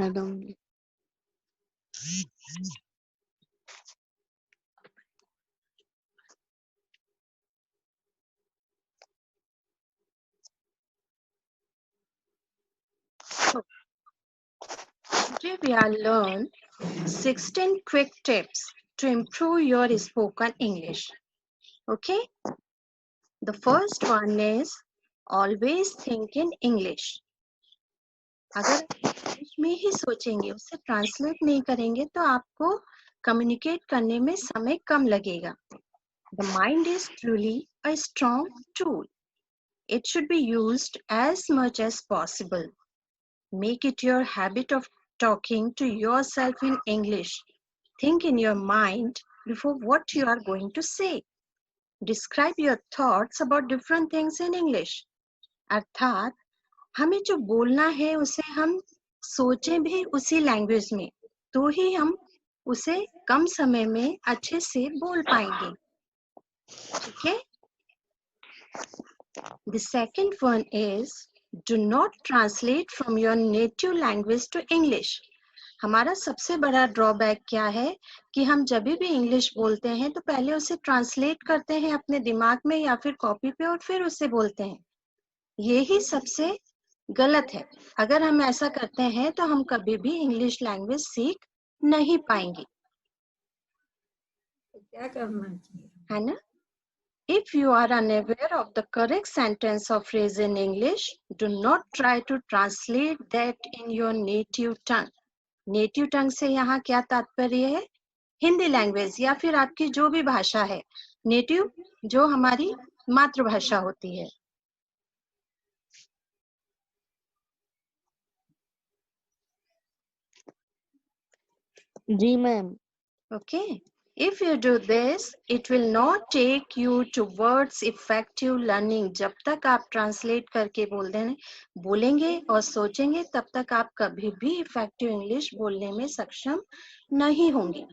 Madam. Today we are learn 16 quick tips to improve your spoken English. Okay? The first one is always think in English. अगर English में ही सोचेंगे, उसे translate नहीं करेंगे तो आपको कम्युनिकेट करने में समय कम लगेगा. The mind is truly a strong tool. It should be used as much as possible. Make it your habit of talking to yourself in English. Think in your mind before what you are going to say. Describe your thoughts about different things in English. अर्थात हमें जो बोलना है उसे हम सोचें भी उसी लैंग्वेज में, तो ही हम उसे कम समय में अच्छे से बोल पाएंगे. ठीक है? The second one is do not translate from your native language to English. हमारा सबसे बड़ा ड्रॉबैक क्या है कि हम जब भी इंग्लिश बोलते हैं तो पहले उसे ट्रांसलेट करते हैं अपने दिमाग में या फिर कॉपी पे और फिर उसे बोलते हैं. यही सबसे गलत है. अगर हम ऐसा करते हैं तो हम कभी भी इंग्लिश लैंग्वेज सीख नहीं पाएंगे. क्या करना चाहिए, है ना? If you are unaware of the correct sentence or phrase in English, do not try to translate that in your native tongue. Native tongue से यहाँ क्या तात्पर्य है? हिंदी लैंग्वेज या फिर आपकी जो भी भाषा है. नेटिव जो हमारी मातृभाषा होती है. जी ma'am. Okay. If you do this, it will not take you towards effective learning. जब तक आप ट्रांसलेट करके बोलेंगे और सोचेंगे तब तक आप कभी भी इफेक्टिव इंग्लिश बोलने में सक्षम नहीं होंगे.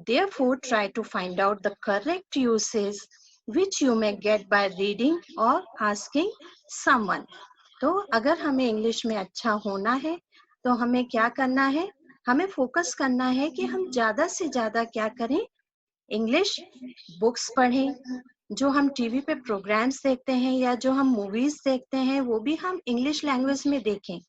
Therefore, try to find out the correct uses which you may get by reading or asking someone. तो अगर हमें इंग्लिश में अच्छा होना है तो हमें क्या करना है? हमें फोकस करना है कि हम ज्यादा से ज्यादा क्या करें? इंग्लिश बुक्स पढ़ें. जो हम टीवी पे प्रोग्राम्स देखते हैं या जो हम मूवीज देखते हैं वो भी हम इंग्लिश लैंग्वेज में देखें.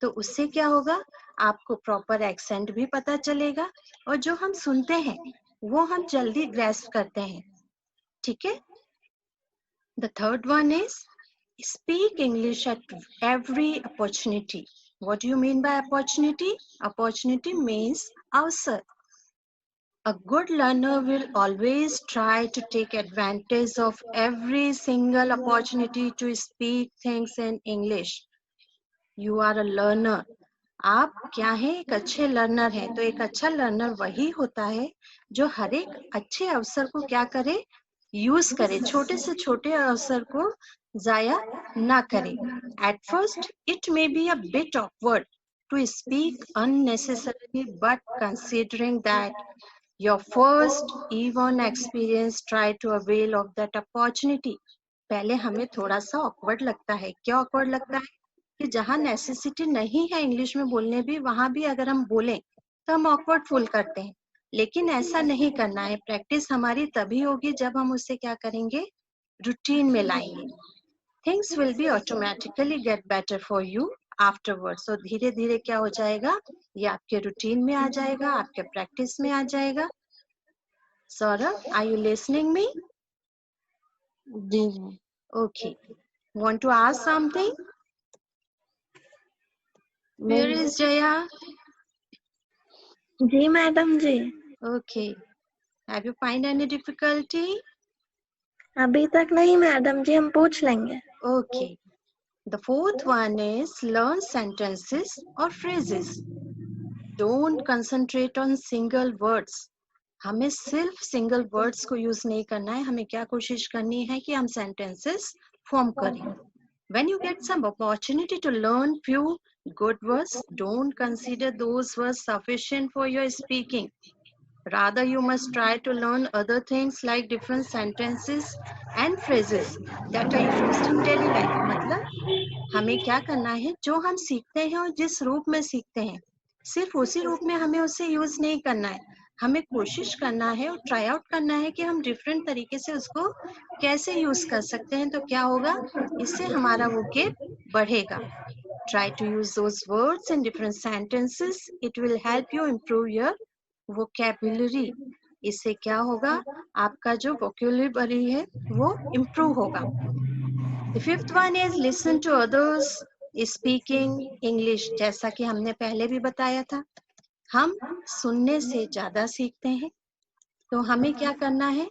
तो उससे क्या होगा? आपको प्रॉपर एक्सेंट भी पता चलेगा और जो हम सुनते हैं वो हम जल्दी ग्रैस्प करते हैं. ठीक है? The third one is speak English at every opportunity. What do you mean by opportunity? Opportunity means अवसर. A good learner will always try to take advantage of every single opportunity to speak things in English. You are a learner. आप क्या है? एक अच्छे learner हैं. तो एक अच्छा लर्नर वही होता है जो हर एक अच्छे अवसर को क्या करे? यूज करे. छोटे से छोटे अवसर को जाया ना करे. At first, it may be a bit awkward to speak unnecessarily, but considering that your first even experience, try to avail of that opportunity. पहले हमें थोड़ा सा awkward लगता है. क्या awkward लगता है? कि जहाँ नेसेसिटी नहीं है इंग्लिश में बोलने भी, वहां भी अगर हम बोलें तो हम awkward फील करते हैं. लेकिन ऐसा नहीं करना है. प्रैक्टिस हमारी तभी होगी जब हम उसे क्या करेंगे? रूटीन में लाएंगे. Things will be automatically get better for you afterwards. So धीरे धीरे क्या हो जाएगा? ये आपके रूटीन में आ जाएगा, आपके प्रैक्टिस में आ जाएगा. Saurabh, are you listening me? जी ma'am. Okay. Want to ask something? Where is Jaya? जी मैडम जी. Okay. Have you find any difficulty? अभी तक नहीं मैडम जी, हम पूछ लेंगे. Okay. The fourth one is learn sentences or phrases. Don't concentrate on single words. हमें सिर्फ सिंगल वर्ड्स को यूज नहीं करना है. हमें क्या कोशिश करनी है कि हम सेंटेंसेस फॉर्म करें. When you get some opportunity to learn few good words, don't consider those words sufficient for your speaking. Rather, you must try to learn other things like different sentences and phrases that are used in daily life. मतलब हमें क्या करना है? जो हम सीखते हैं और जिस रूप में सीखते हैं सिर्फ उसी रूप में हमें उसे यूज नहीं करना है, हमें कोशिश करना है और ट्राई आउट करना है कि हम डिफरेंट तरीके से उसको कैसे यूज कर सकते हैं। तो क्या होगा, इससे हमारा वोकेब बढ़ेगा। Try to use those words in different sentences. It will help you improve your vocabulary. इससे क्या होगा, आपका जो vocabulary है वो improve होगा। The fifth one is listen to others speaking English. जैसा कि हमने पहले भी बताया था, हम सुनने से ज्यादा सीखते हैं। तो हमें क्या करना है,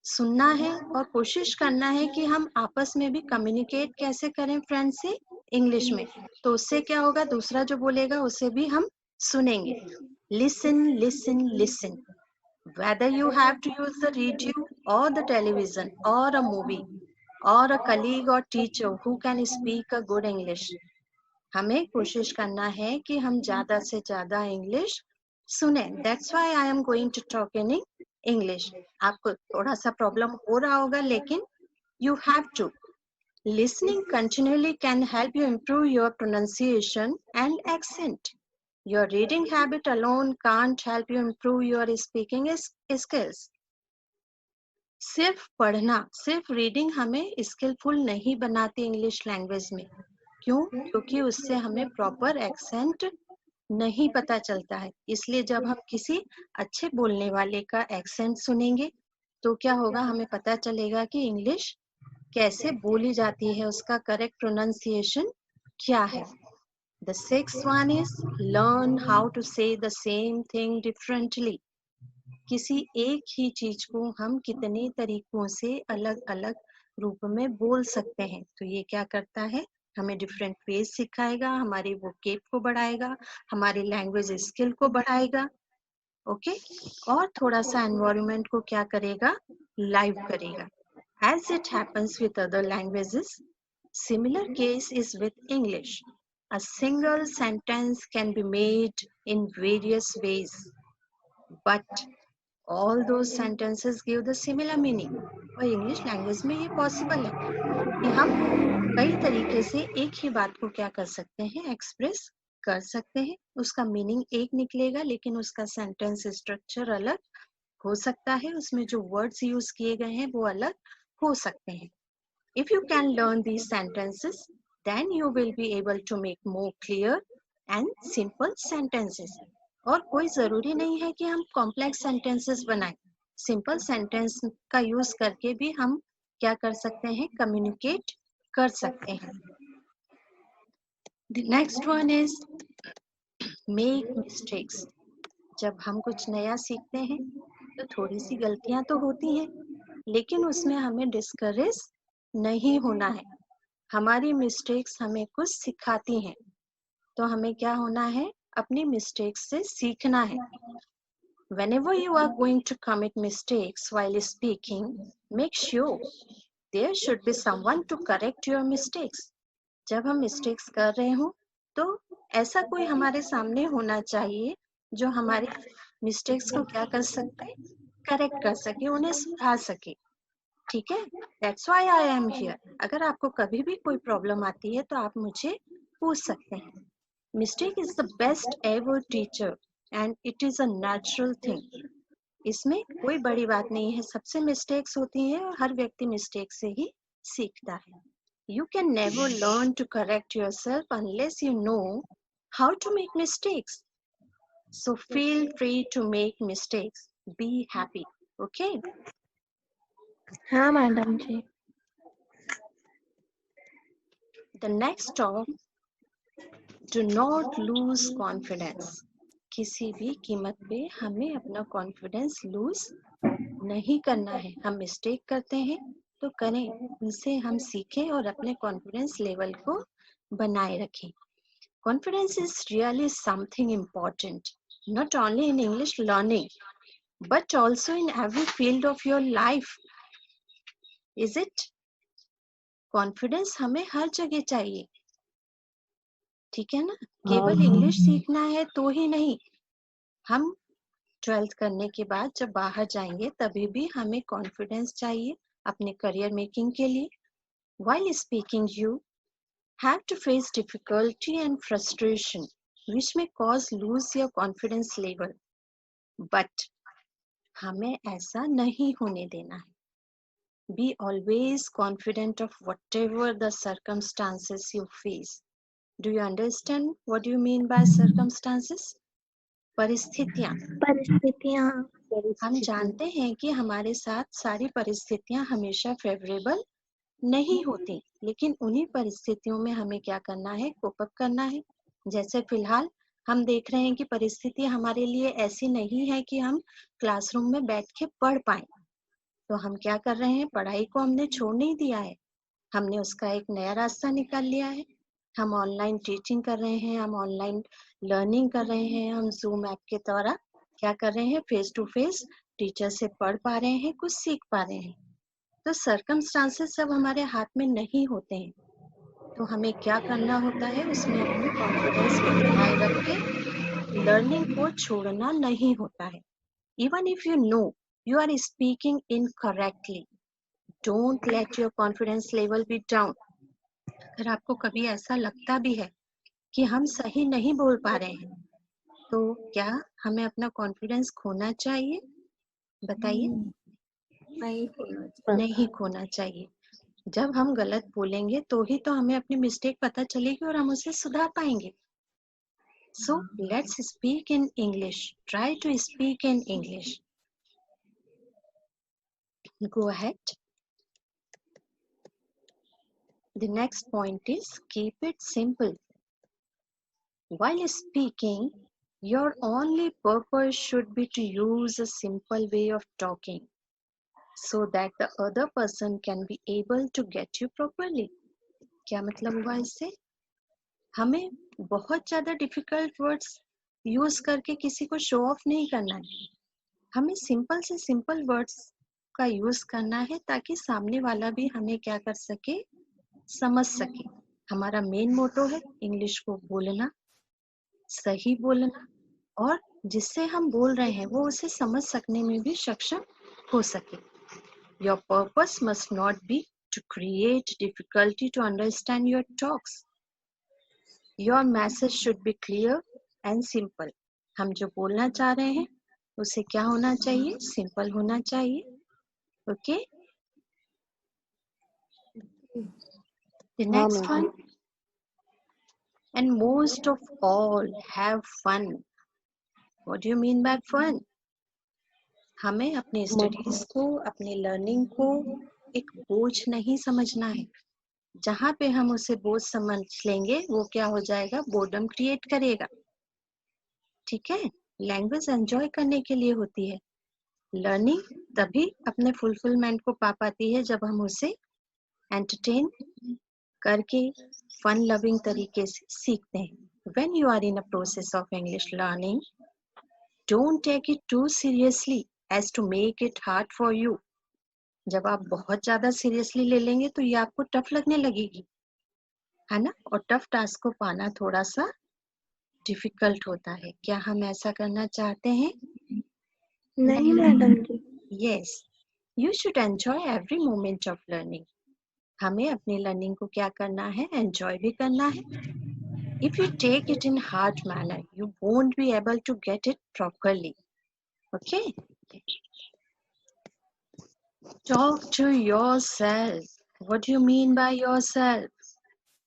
सुनना है और कोशिश करना है कि हम आपस में भी कम्युनिकेट कैसे करें फ्रेंड से इंग्लिश में। तो उससे क्या होगा, दूसरा जो बोलेगा उसे भी हम सुनेंगे। Listen listen listen, whether you have to use the radio or the television or a movie or a colleague or teacher who can speak a good English, हमें कोशिश करना है कि हम ज्यादा से ज्यादा इंग्लिश सुने। That's why I am going to talk in English. आपको थोड़ा सा प्रॉब्लम हो रहा होगा, लेकिन you have to. Listening continually can help you improve your pronunciation and accent. Your reading habit alone can't help you improve your speaking skills. सिर्फ पढ़ना, सिर्फ रीडिंग हमें स्किलफुल नहीं बनाती इंग्लिश लैंग्वेज में। क्यों? क्योंकि उससे हमें प्रॉपर एक्सेंट नहीं पता चलता है। इसलिए जब हम किसी अच्छे बोलने वाले का एक्सेंट सुनेंगे तो क्या होगा, हमें पता चलेगा कि इंग्लिश कैसे बोली जाती है, उसका करेक्ट प्रोनाउंसिएशन क्या है। The sixth one is learn how to say the same thing differently. किसी एक ही चीज को हम कितने तरीकों से अलग अलग रूप में बोल सकते हैं। तो ये क्या करता है, हमें डिफरेंट वेज सिखाएगा, हमारी वोकेब को बढ़ाएगा, हमारी लैंग्वेज स्किल को बढ़ाएगा। ओके, और थोड़ा सा एनवायरनमेंट को क्या करेगा, लाइव करेगा। As it happens with other languages, similar case is with English. A single sentence can be made in various ways, but all those sentences give the similar meaning. और English language में ये possible है कि हम कई तरीके से एक ही बात को क्या कर सकते हैं, एक्सप्रेस कर सकते हैं। उसका मीनिंग एक निकलेगा, लेकिन उसका सेंटेंस स्ट्रक्चर अलग हो सकता है, उसमें जो वर्ड्स यूज किए गए हैं वो अलग हो सकते हैं। If you can learn these sentences, then you will be able to make more clear and simple sentences. और कोई जरूरी नहीं है कि हम कॉम्प्लेक्स सेंटेंसेस बनाएं। सिंपल सेंटेंस का यूज करके भी हम क्या कर सकते हैं, कम्युनिकेट कर सकते हैं। The next one is make mistakes. जब हम कुछ नया सीखते हैं तो थोड़ी सी गलतियां तो होती हैं, लेकिन उसमें हमें डिस्करेज नहीं होना है। हमारी मिस्टेक्स हमें कुछ सिखाती हैं, तो हमें क्या होना है, अपनी मिस्टेक्स से सीखना है। Whenever you are going to commit mistakes while speaking, make sure there should be someone to correct your mistakes. जब हम मिस्टेक्स कर रहे हो तो ऐसा कोई हमारे सामने होना चाहिए जो हमारी मिस्टेक्स को क्या कर सके, करेक्ट कर सके, उन्हें सुधार सके। ठीक है, that's why I am here. अगर आपको कभी भी कोई प्रॉब्लम आती है तो आप मुझे पूछ सकते हैं। Mistake is the best ever teacher and it is a natural thing. इसमें कोई बड़ी बात नहीं है, सबसे मिस्टेक्स होती हैं और हर व्यक्ति मिस्टेक से ही सीखता है। You can never learn to correct yourself unless you know how to make mistakes. So feel free to make mistakes. Be happy. Okay? हाँ मैडम जी। The next talk, do not lose confidence. किसी भी कीमत पे हमें अपना confidence lose नहीं करना है। हम मिस्टेक करते हैं तो करें, उनसे हम सीखें और अपने कॉन्फिडेंस लेवल को बनाए रखें। Confidence is really something important, not only in English learning, but also in every field of your life. Is it? Confidence हमें हर जगह चाहिए, ठीक है ना? केवल इंग्लिश सीखना है तो ही नहीं, हम 12th करने के बाद जब बाहर जाएंगे तभी भी हमें कॉन्फिडेंस चाहिए अपने करियर मेकिंग के लिए। While speaking, you have to face difficulty and frustration. which may cause lose your confidence level. But हमें ऐसा नहीं होने देना है. Be always confident of whatever the circumstances you face. Do you understand what you mean by circumstances? परिस्थितियां. परिस्थितियाँ. हम जानते हैं कि हमारे साथ सारी परिस्थितियां हमेशा फेवरेबल नहीं होती, लेकिन उन्हीं परिस्थितियों में हमें क्या करना है, कोप अप करना है. जैसे फिलहाल हम देख रहे हैं कि परिस्थिति हमारे लिए ऐसी नहीं है कि हम क्लासरूम में बैठ के पढ़ पाए. तो हम क्या कर रहे हैं, पढ़ाई को हमने छोड़ नहीं दिया है, हमने उसका एक नया रास्ता निकाल लिया है. हम ऑनलाइन टीचिंग कर रहे हैं, हम ऑनलाइन लर्निंग कर रहे हैं, हम जूम ऐप के द्वारा क्या कर रहे हैं, फेस टू फेस टीचर से पढ़ पा रहे हैं, कुछ सीख पा रहे हैं. तो सर्कमस्टांसेस सब हमारे हाथ में नहीं होते हैं, तो हमें क्या करना होता है, उसमें अपनी कॉन्फिडेंस को बनाए रख के लर्निंग को छोड़ना नहीं होता है. Even if you know you are speaking incorrectly, don't let your confidence level be down. अगर आपको कभी ऐसा लगता भी है कि हम सही नहीं बोल पा रहे हैं, तो क्या हमें अपना कॉन्फिडेंस खोना चाहिए? बताइए. नहीं खोना चाहिए. जब हम गलत बोलेंगे तो ही तो हमें अपनी मिस्टेक पता चलेगी और हम उसे सुधार पाएंगे. So let's speak in English. Try to speak in English. Go ahead. The next point is keep it simple. While speaking, your only purpose should be to use a simple way of talking so that the other person can be able to get you properly. क्या मतलब हुआ इससे? हमें बहुत ज़्यादा difficult words use करके किसी को शो ऑफ नहीं करना है. हमें सिंपल से सिंपल वर्ड्स का यूज करना है ताकि सामने वाला भी हमें क्या कर सके, समझ सके. हमारा मेन मोटो है इंग्लिश को बोलना, सही बोलना, और जिससे हम बोल रहे हैं वो उसे समझ सकने में भी सक्षम हो सके. Your purpose must not be to create difficulty to understand your talks. Your message should be clear and simple. हम जो बोलना चाह रहे हैं उसे क्या होना चाहिए, सिंपल होना चाहिए. Okay? The next one. And most of all, have fun. What do you mean by fun? हमें अपने स्टडीज को, अपने लर्निंग को एक बोझ नहीं समझना है. जहाँ पे हम उसे बोझ समझ लेंगे वो क्या हो जाएगा, बोर्डम क्रिएट करेगा. ठीक है. लैंग्वेज एंजॉय करने के लिए होती है. लर्निंग तभी अपने फुलफिलमेंट को पा पाती है जब हम उसे एंटरटेन करके फन लविंग तरीके से सीखते हैं. When you are in a process of English learning, don't take it too seriously as to make it hard for you. जब आप बहुत ज्यादा सीरियसली ले लेंगे तो ये आपको टफ लगने लगेगी, है ना. और टफ टास्क को पाना थोड़ा सा डिफिकल्ट होता है. क्या हम ऐसा करना चाहते हैं? नहीं मैडम जी. Yes, you should enjoy every moment of learning. हमें अपनी लर्निंग को क्या करना है, एंजॉय भी करना है. If you take it in hard manner, you won't be able to get it properly. Okay? Talk to yourself. What do you mean by yourself?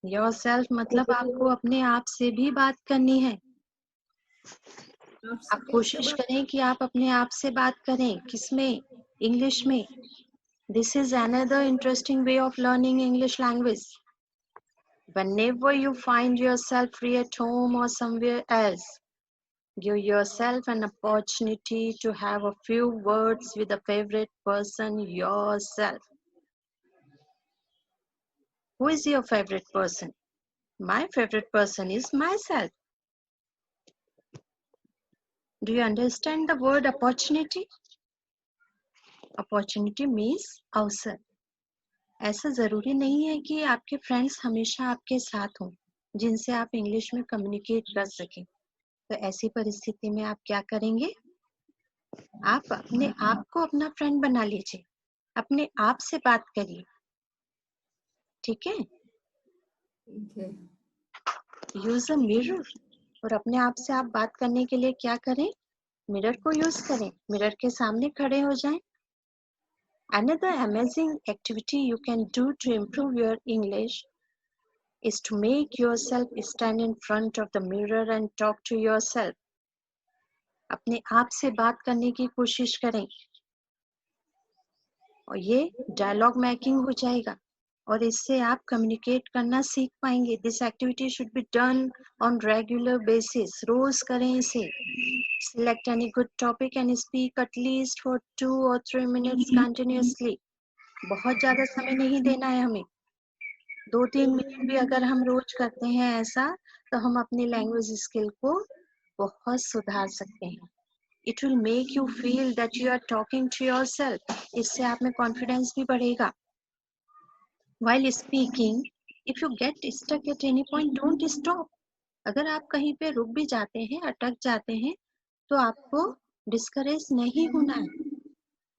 Yourself मतलब आपको अपने आप से भी बात करनी है. आप कोशिश करें कि आप अपने आप से बात करें. किसमें? इंग्लिश में. This is another interesting way of learning English language. Whenever you find yourself free at home or somewhere else, give yourself an opportunity to have a few words with a favorite person yourself. Who is your favorite person? My favorite person is myself. Do you understand the word opportunity? Opportunity means अवसर. ऐसा जरूरी नहीं है कि आपके friends हमेशा आपके साथ हों जिनसे आप इंग्लिश में कम्युनिकेट कर सकें. तो ऐसी परिस्थिति में आप क्या करेंगे, आप अपने आप को अपना फ्रेंड बना लीजिए, अपने आप से बात करिए. ठीक है. Use a mirror. और अपने आप से आप बात करने के लिए क्या करें? मिरर को यूज करें, मिरर के सामने खड़े हो जाएं. Another amazing activity you can do to improve your English is to make yourself stand in front of the mirror and talk to yourself. अपने आप से बात करने की कोशिश करें और ये डायलॉग मेकिंग हो जाएगा और इससे आप कम्युनिकेट करना सीख पाएंगे. This activity should be done on regular basis. रोज करें इसे. Select any good topic and speak at least for 2 or 3 minutes continuously. बहुत ज्यादा समय नहीं देना है हमें. 2-3 मिनट भी अगर हम रोज करते हैं ऐसा तो हम अपनी लैंग्वेज स्किल को बहुत सुधार सकते हैं. It will make you feel that you are talking to yourself. इससे आप में कॉन्फिडेंस भी बढ़ेगा. While speaking, if you get stuck at any point, don't stop. अगर आप कहीं पे रुक भी जाते हैं, अटक जाते हैं, तो आपको डिस्करेज नहीं होना है.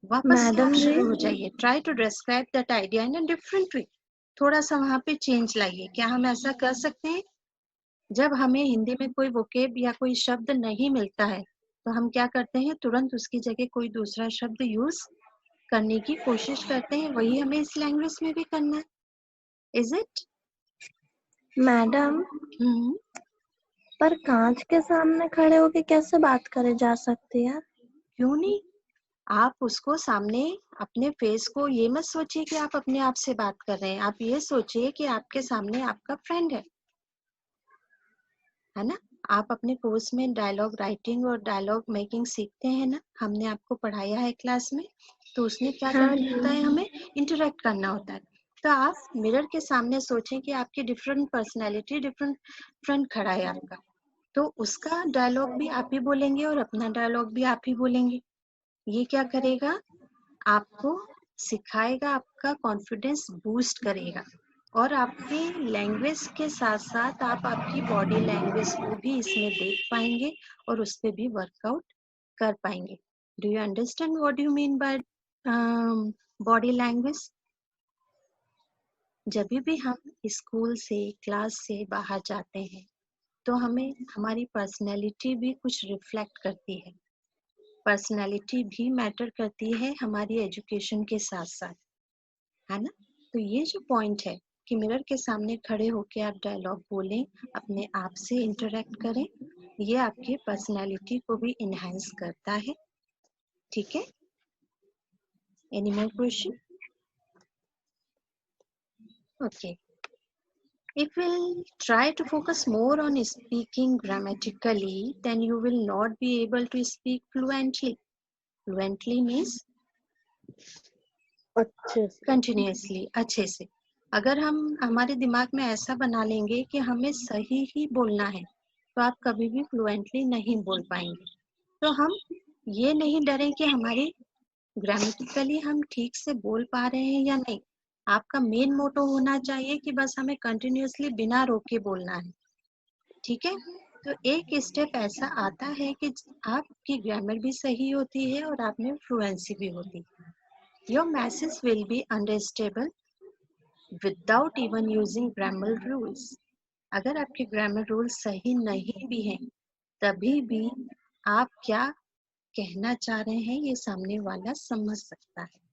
वापस से आप मैडम जी शुरू हो जाइए. Try to describe that idea in a different way. थोड़ा सा वहां पे चेंज लाइए. क्या हम ऐसा कर सकते हैं? जब हमें हिंदी में कोई वोकेब या कोई शब्द नहीं मिलता है तो हम क्या करते हैं? तुरंत उसकी जगह कोई दूसरा शब्द यूज करने की कोशिश करते हैं. वही हमें इस लैंग्वेज में भी करना है. Is it? मैडम पर कांच के सामने खड़े होके कैसे बात करे जा सकती है? क्यों नहीं? आप उसको सामने अपने फेस को ये मत सोचिए कि आप अपने आप से बात कर रहे हैं. आप ये सोचिए कि आपके सामने आपका फ्रेंड है ना? आप अपने कोर्स में डायलॉग राइटिंग और डायलॉग मेकिंग सीखते हैं ना? हमने आपको पढ़ाया है क्लास में. तो उसमें क्या हाँ करना जी. होता है? हमें इंटरेक्ट करना होता है. तो आप मिरर के सामने सोचें कि आपकी डिफरेंट पर्सनैलिटी, डिफरेंट फ्रेंड खड़ा है आपका. तो उसका डायलॉग भी आप ही बोलेंगे और अपना डायलॉग भी आप ही बोलेंगे. ये क्या करेगा? आपको सिखाएगा, आपका कॉन्फिडेंस बूस्ट करेगा और आपके लैंग्वेज के साथ साथ आप आपकी बॉडी लैंग्वेज को भी इसमें देख पाएंगे और उस पर भी वर्कआउट कर पाएंगे. Do you understand what you mean by body language? जब भी हम स्कूल से, क्लास से बाहर जाते हैं तो हमें हमारी पर्सनैलिटी भी कुछ रिफ्लेक्ट करती है. पर्सनैलिटी भी मैटर करती है हमारी एजुकेशन के साथ साथ, है ना? तो ये जो पॉइंट है कि मिरर के सामने खड़े होकर आप डायलॉग बोलें, अपने आप से इंटरेक्ट करें, ये आपके पर्सनैलिटी को भी इनहेंस करता है. ठीक है? Any more question? Okay. If we'll try to focus more on speaking grammatically, then you will not be able to speak fluently. Fluently means अच्छे से. continuously, अच्छे से. अगर हम हमारे दिमाग में ऐसा बना लेंगे कि हमें सही ही बोलना है तो आप कभी भी फ्लुएंटली नहीं बोल पाएंगे. तो हम ये नहीं डरें कि हमारी ग्रामेटिकली हम ठीक से बोल पा रहे हैं या नहीं. आपका मेन मोटो होना चाहिए कि बस हमें कंटिन्यूअसली बिना रोके बोलना है. ठीक है? तो एक स्टेप ऐसा आता है कि आपकी ग्रामर भी सही होती है और आप में फ्लुएंसी भी होती है. Your message will be understandable without even using grammar rules. अगर आपके ग्रामर रूल्स सही नहीं भी हैं तभी भी आप क्या कहना चाह रहे हैं ये सामने वाला समझ सकता है.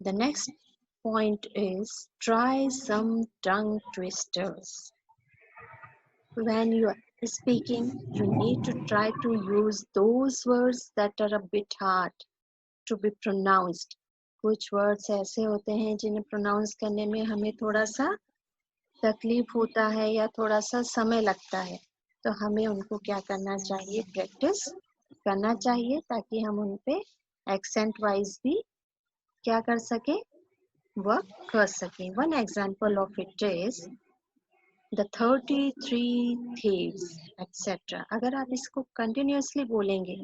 The next point is try some tongue twisters. When you are speaking, you need to try to use those words that are a bit hard to be pronounced. कुछ वर्ड्स ऐसे होते हैं जिन्हें प्रोनाउंस करने में हमें थोड़ा सा तकलीफ होता है या थोड़ा सा समय लगता है. तो हमें उनको क्या करना चाहिए? प्रैक्टिस करना चाहिए ताकि हम उन पे एक्सेंट वाइज भी क्या कर सके? वर्क कर सके. One example of it is the 33 thieves etc. अगर आप इसको कंटिन्यूअसली बोलेंगे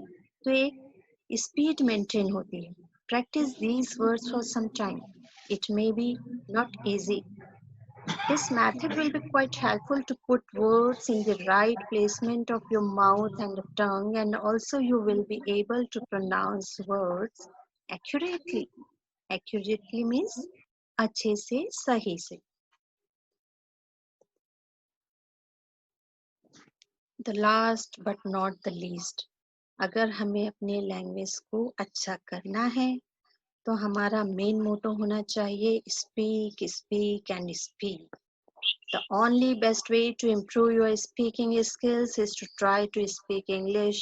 तो एक स्पीड मेंटेन होती है. Practice these words for some time. It may be not easy. This method will be quite helpful to put words in the right placement of your mouth and tongue, and also you will be able to pronounce words accurately. Accurately means अच्छे से, सही से. The last but not the least, अगर हमें अपने language को अच्छा करना है तो हमारा मेन मोटो होना चाहिए speak speak and speak. The only best way to improve your speaking skills is to try to speak English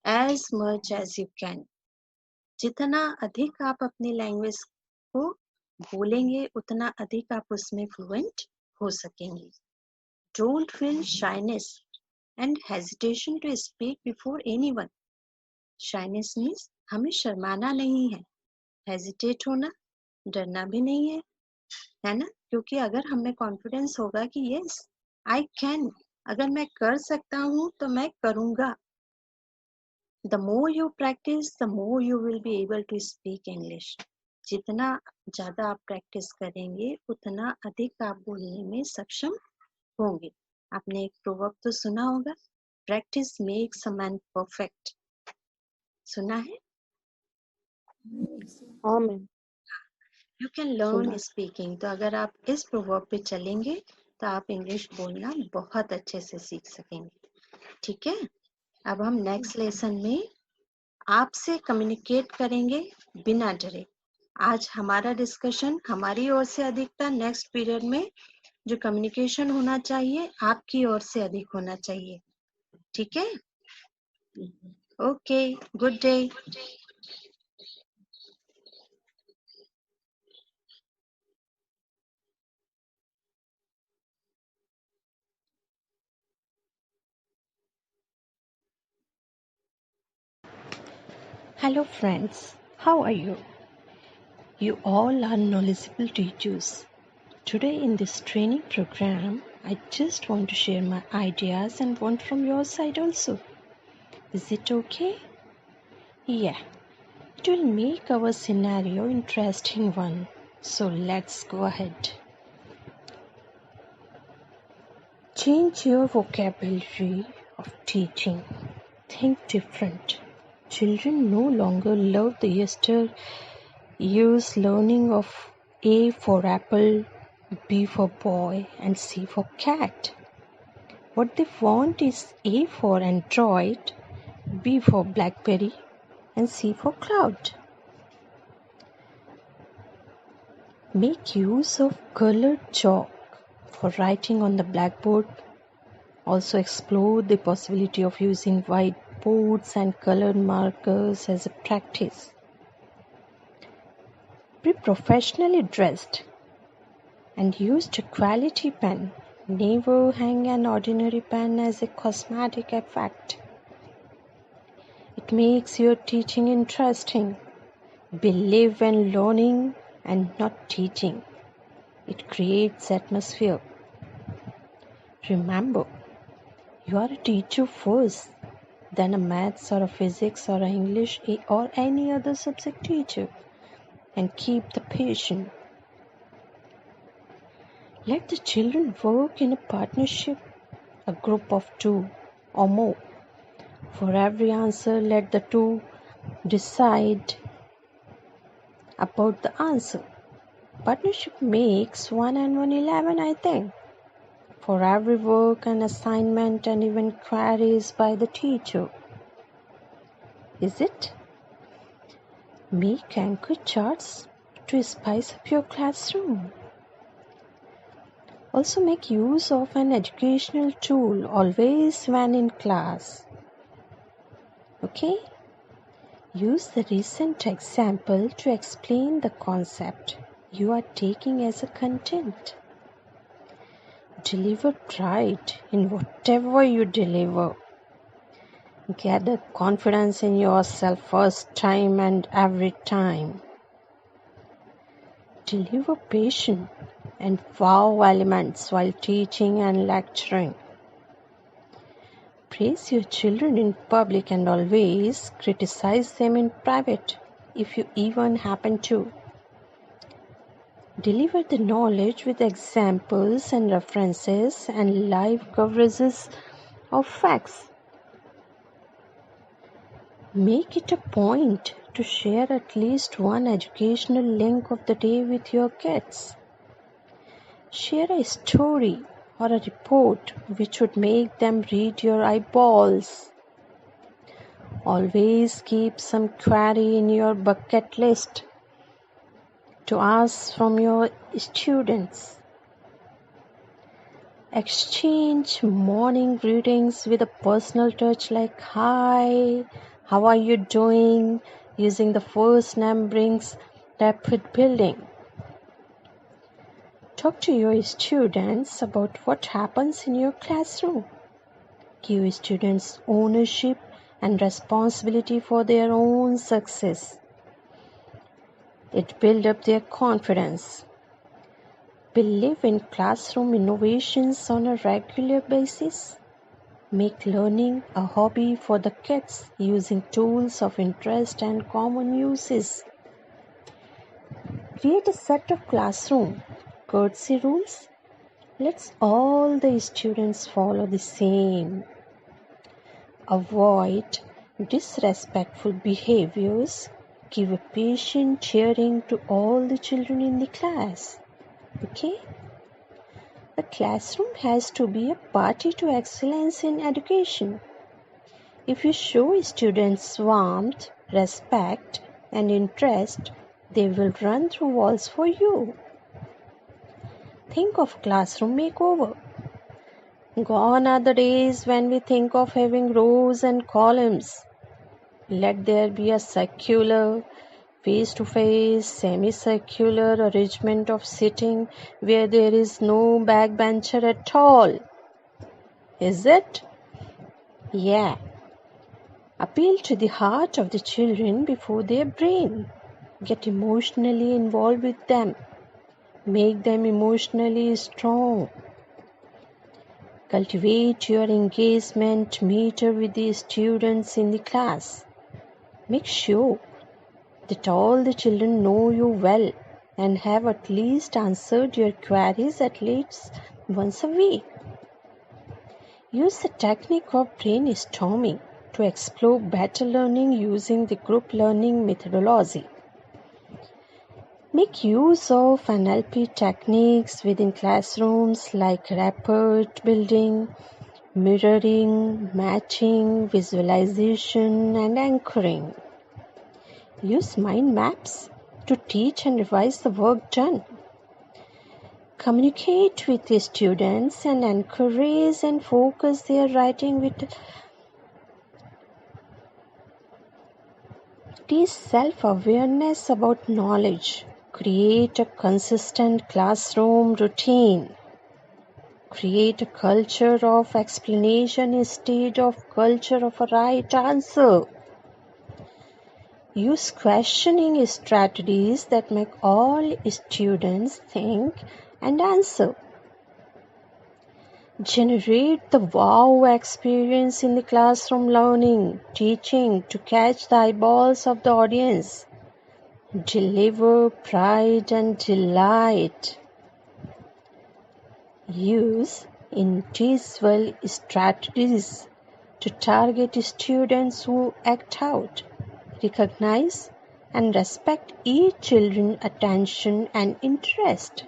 as much as you can. जितना अधिक आप अपनी लैंग्वेज को बोलेंगे उतना अधिक आप उसमें फ्लुएंट हो सकेंगे. Don't feel shyness and hesitation to speak before anyone. Shyness means हमें शर्माना नहीं है, hesitate होना, डरना भी नहीं है ना? क्योंकि अगर हमें कॉन्फिडेंस होगा कि यस आई कैन, अगर मैं कर सकता हूँ तो मैं करूँगा. The more you practise the more you will be able to speak English. जितना ज़्यादा आप प्रैक्टिस करेंगे उतना अधिक आप बोलने में सक्षम होंगे. आपने एक प्रोवर्ब तो सुना होगा, practice makes a man perfect. सुना है? हाँ मैम. यू कैन लर्न सुना. स्पीकिंग. तो अगर आप इस प्रोवर्ब पे चलेंगे तो आप इंग्लिश बोलना बहुत अच्छे से सीख सकेंगे. ठीक है, अब हम नेक्स्ट लेसन में आपसे कम्युनिकेट करेंगे बिना डरे. आज हमारा डिस्कशन हमारी ओर से अधिक था. नेक्स्ट पीरियड में जो कम्युनिकेशन होना चाहिए आपकी ओर से अधिक होना चाहिए. ठीक है, okay, good day. Hello friends, how are you? You all are knowledgeable teachers. Today in this training program, I just want to share my ideas and want from your side also. Is it okay? Yeah, it will make our scenario interesting one. So let's go ahead. Change your vocabulary of teaching. Think different. Children no longer love the yesteryear's learning of A for apple, B for boy, and C for cat. What they want is A for Android, B for Blackberry, and C for cloud. Make use of colored chalk for writing on the blackboard. Also explore the possibility of using whiteboards and colored markers as a practice. Be professionally dressed and use a quality pen. Never hang an ordinary pen as a cosmetic effect. It makes your teaching interesting. Believe in learning and not teaching. It creates atmosphere. Remember, you are a teacher first, then a maths or a physics or a English or any other subject teacher. And keep the patience. Let the children work in a partnership, a group of 2 or more. For every answer, let the 2 decide about the answer. Partnership makes 1 and 1 11, I think. For every work and assignment and even queries by the teacher. Is it? Make anchor charts to spice up your classroom. Also make use of an educational tool always when in class. Okay? Use the recent example to explain the concept you are taking as a content. Deliver pride in whatever you deliver. Gather confidence in yourself first time and every time. Deliver passion and wow elements while teaching and lecturing. Praise your children in public and always criticize them in private if you even happen to. Deliver the knowledge with examples and references and live coverages of facts. Make it a point to share at least one educational link of the day with your kids. Share a story or a report which would make them read your eyeballs. Always keep some query in your bucket list to ask from your students. Exchange morning greetings with a personal touch like "Hi, how are you doing?" Using the first name brings rapport building. Talk to your students about what happens in your classroom. Give students ownership and responsibility for their own success. It builds up their confidence. Believe in classroom innovations on a regular basis. Make learning a hobby for the kids using tools of interest and common uses. Create a set of classroom courtesy rules. Let's all the students follow the same. Avoid disrespectful behaviors. Give a patient cheering to all the children in the class. Okay? The classroom has to be a party to excellence in education. If you show students warmth, respect, and interest, they will run through walls for you. Think of classroom makeover. Gone are the days when we think of having rows and columns. Let there be a circular, face-to-face, semicircular arrangement of sitting where there is no backbencher at all. Is it? Yeah. Appeal to the heart of the children before their brain. Get emotionally involved with them. Make them emotionally strong. Cultivate your engagement meter with the students in the class. Make sure that all the children know you well and have at least answered your queries at least once a week. Use the technique of brainstorming to explore better learning using the group learning methodology. Make use of NLP techniques within classrooms like rapport building, mirroring, matching, visualization, and anchoring. Use mind maps to teach and revise the work done. Communicate with the students and encourage and focus their writing with teach self-awareness about knowledge. Create a consistent classroom routine. Create a culture of explanation instead of culture of a right answer. Use questioning strategies that make all students think and answer. Generate the wow experience in the classroom learning, teaching to catch the eyeballs of the audience. Deliver pride and delight. Use individual strategies to target students who act out. Recognize and respect each children's attention and interest.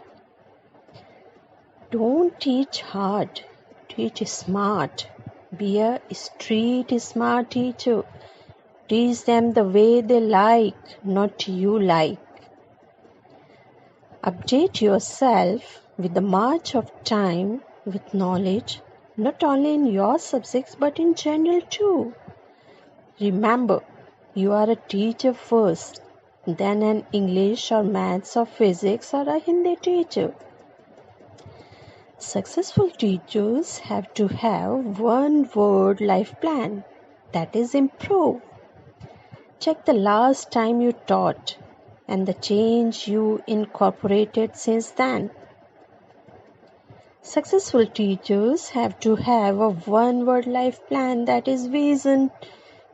Don't teach hard, teach smart. Be a street smart teacher. Teach them the way they like, not you like. Update yourself with the march of time with knowledge, not only in your subjects but in general too. Remember, you are a teacher first, then an English or maths or physics or a Hindi teacher. Successful teachers have to have one word life plan, that is improve. Check the last time you taught and the change you incorporated since then. Successful teachers have to have a one-word life plan that is vision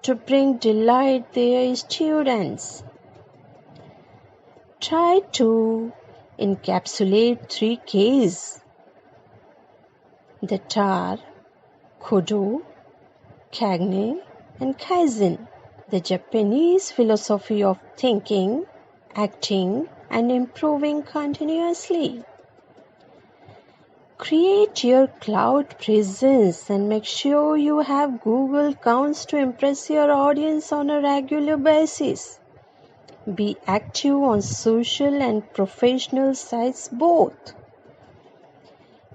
to bring delight their students. Try to encapsulate 3 Ks that are Kodo, Kagne, and Kaizen, the Japanese philosophy of thinking, acting, and improving continuously. Create your cloud presence and make sure you have Google accounts to impress your audience on a regular basis. Be active on social and professional sites both.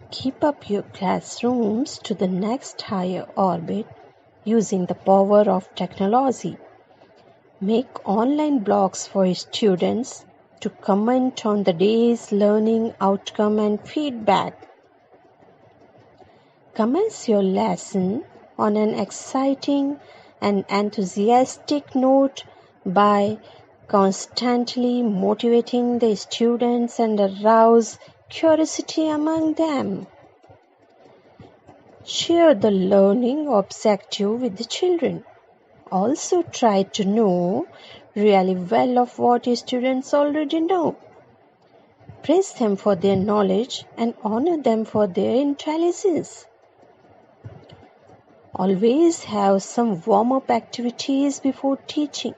Keep up your classrooms to the next higher orbit using the power of technology. Make online blogs for students to comment on the day's learning outcome and feedback. Commence your lesson on an exciting and enthusiastic note by constantly motivating the students and arouse curiosity among them. Share the learning objective with the children. Also try to know really well of what students already know. Praise them for their knowledge and honor them for their intelligence. Always have some warm-up activities before teaching.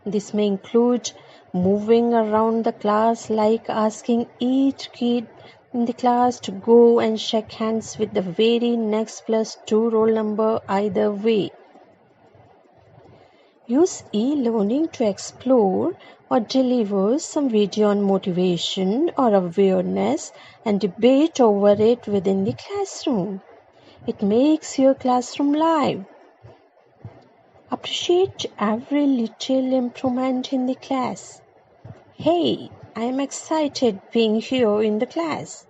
This may include moving around the class, like asking each kid in the class to go and shake hands with the very next +2 roll number either way. Use e-learning to explore or deliver some video on motivation or awareness and debate over it within the classroom. It makes your classroom live. Appreciate every little improvement in the class. Hey, I am excited being here in the class.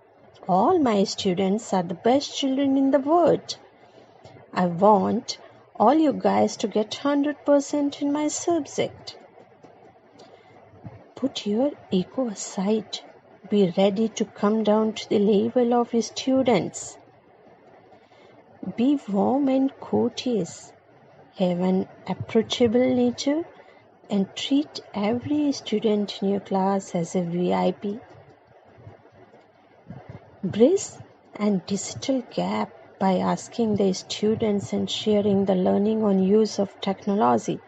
All my students are the best children in the world. I want all you guys to get 100% in my subject. Put your ego aside. Be ready to come down to the level of your students. Be warm and courteous. Have an approachable nature and treat every student in your class as a VIP. Bridge and digital gap by asking the students and sharing the learning on use of technology.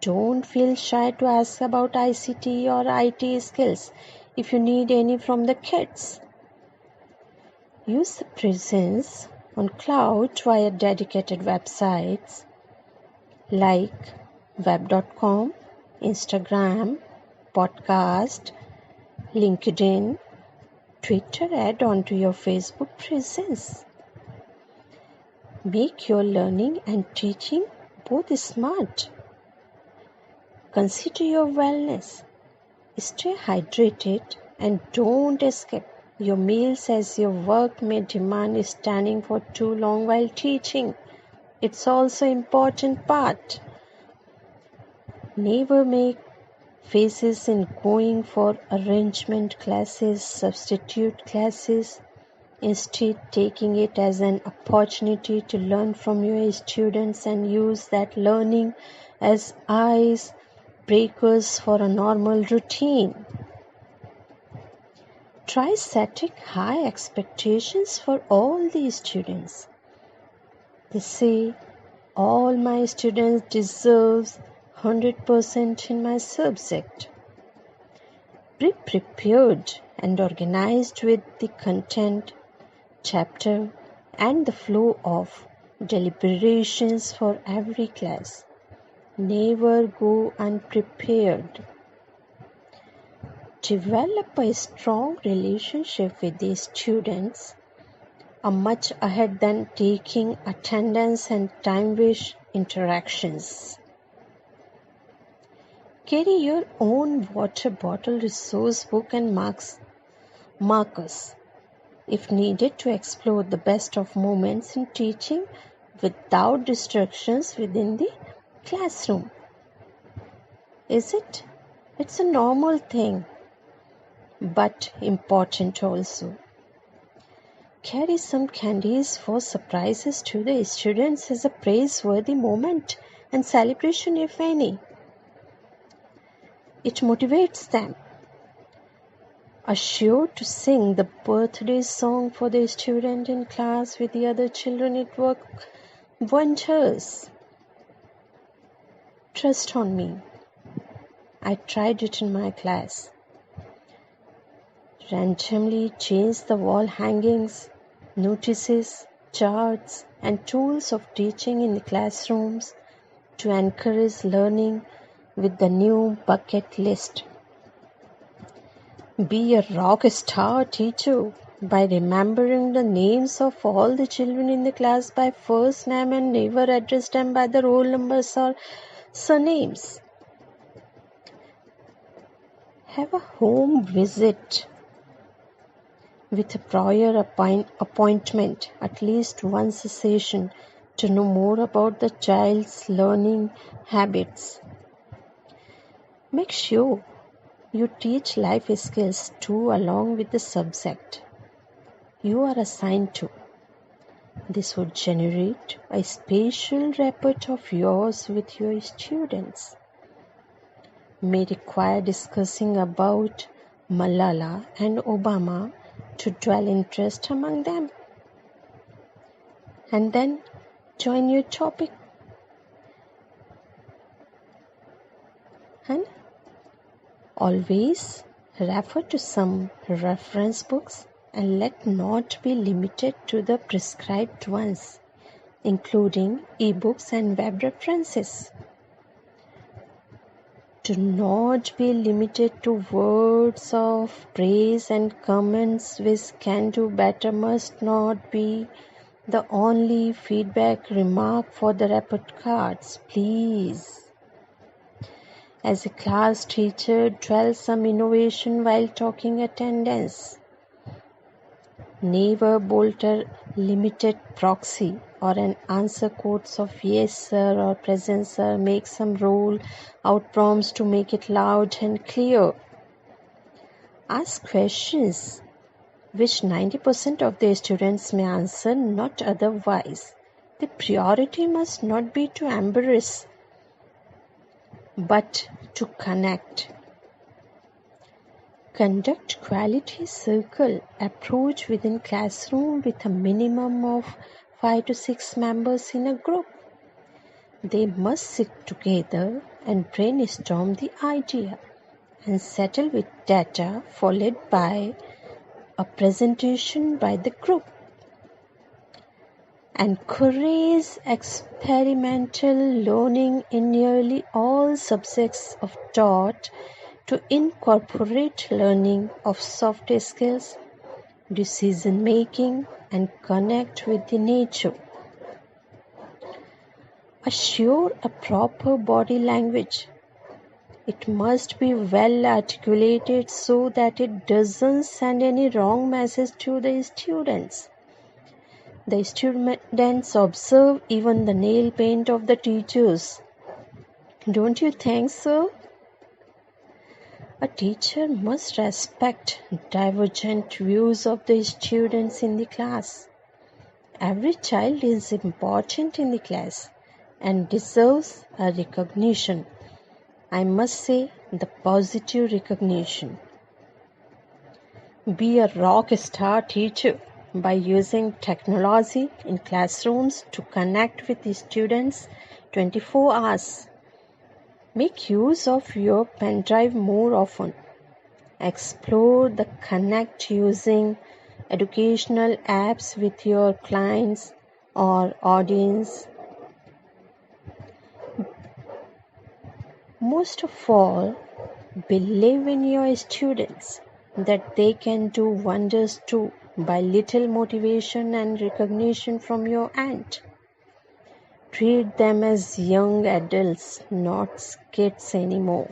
Don't feel shy to ask about ICT or IT skills if you need any from the kids. Use the presence on cloud via dedicated websites like web.com, Instagram, podcast, LinkedIn, Twitter. Add on to your Facebook presence. Make your learning and teaching both smart. Consider your wellness. Stay hydrated and don't escape your meals as your work may demand standing for too long while teaching. It's also an important part. Never make faces in going for arrangement classes, substitute classes. Instead, taking it as an opportunity to learn from your students and use that learning as ice breakers for a normal routine. Try setting high expectations for all the students. They say, all my students deserve 100% in my subject. Be prepared and organized with the content, chapter, and the flow of deliberations for every class. Never go unprepared. Develop a strong relationship with the students, much ahead than taking attendance and time-waste interactions. Carry your own water bottle, resource book, and markers, if needed, to explore the best of moments in teaching without distractions within the classroom. Is it? It's a normal thing, but important also. Carry some candies for surprises to the students as a praiseworthy moment and celebration, if any. It motivates them. Assure to sing the birthday song for the student in class with the other children. It works wonders. Trust on me. I tried it in my class. Randomly change the wall hangings, notices, charts, and tools of teaching in the classrooms to encourage learning with the new bucket list. Be a rock star teacher by remembering the names of all the children in the class by first name and never address them by the roll numbers or surnames. Have a home visit with a prior appointment, at least once a session, to know more about the child's learning habits. Make sure you teach life skills too along with the subject you are assigned to. This would generate a special rapport of yours with your students. May require discussing about Malala and Obama to dwell interest among them. And then join your topic. And always refer to some reference books and let not be limited to the prescribed ones, including ebooks and web references. Do not be limited to words of praise and comments which can do better must not be the only feedback remark for the report cards, please. As a class teacher, dwell some innovation while talking attendance. Never bolt a limited proxy or an answer quotes of yes sir or present sir. Make some roll out prompts to make it loud and clear. Ask questions which 90% of the students may answer, not otherwise. The priority must not be to embarrass, but to connect. Conduct quality circle approach within classroom with a minimum of 5 to 6 members in a group. They must sit together and brainstorm the idea and settle with data followed by a presentation by the group. Encourage experimental learning in nearly all subjects of thought to incorporate learning of soft skills, decision making, and connect with the nature. Assure a proper body language. It must be well articulated so that it doesn't send any wrong message to the students. The students observe even the nail paint of the teachers. Don't you think so? A teacher must respect divergent views of the students in the class. Every child is important in the class and deserves a recognition. I must say the positive recognition. Be a rock star teacher by using technology in classrooms to connect with the students 24 hours. Make use of your pen drive more often. Explore the connect using educational apps with your clients or audience. Most of all, believe in your students that they can do wonders too by little motivation and recognition from your end. Treat them as young adults, not kids anymore.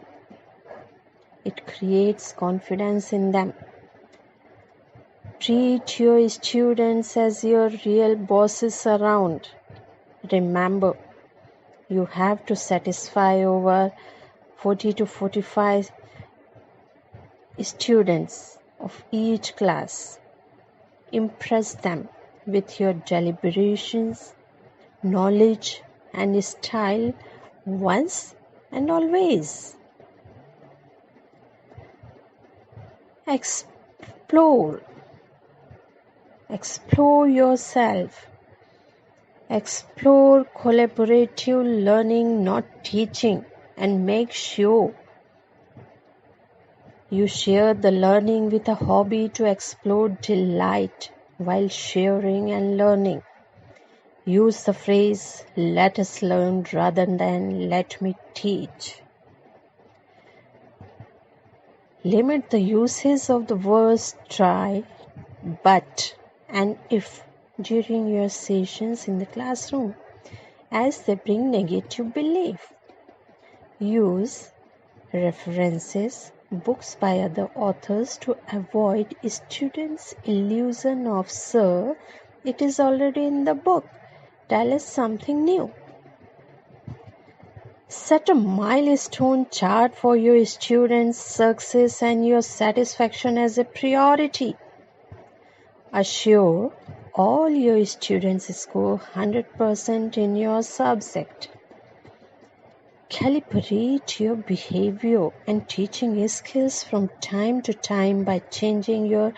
It creates confidence in them. Treat your students as your real bosses around. Remember, you have to satisfy over 40 to 45 students of each class. Impress them with your deliberations, knowledge, and style once and always. Explore yourself. Explore collaborative learning, not teaching, and make sure You share the learning with a hobby to explore delight while sharing and learning. Use the phrase, let us learn rather than let me teach. Limit the usage of the words try, but, and if during your sessions in the classroom, as they bring negative belief. Use references, books by other authors to avoid students' illusion of, sir, it is already in the book. Tell us something new. Set a milestone chart for your students' success and your satisfaction as a priority. Assure all your students score 100% in your subject. Calibrate your behavior and teaching skills from time to time by changing your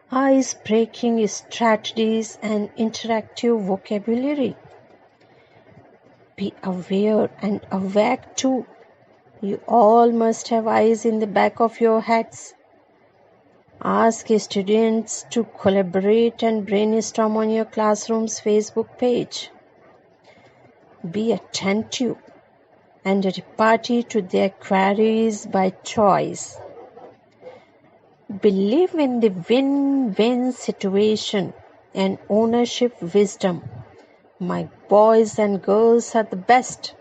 ice-breaking strategies and interactive vocabulary. Be aware and awake too. You all must have eyes in the back of your heads. Ask students to collaborate and brainstorm on your classroom's Facebook page. Be attentive and a party to their queries by choice. Believe in the win-win situation and ownership wisdom. My boys and girls are the best.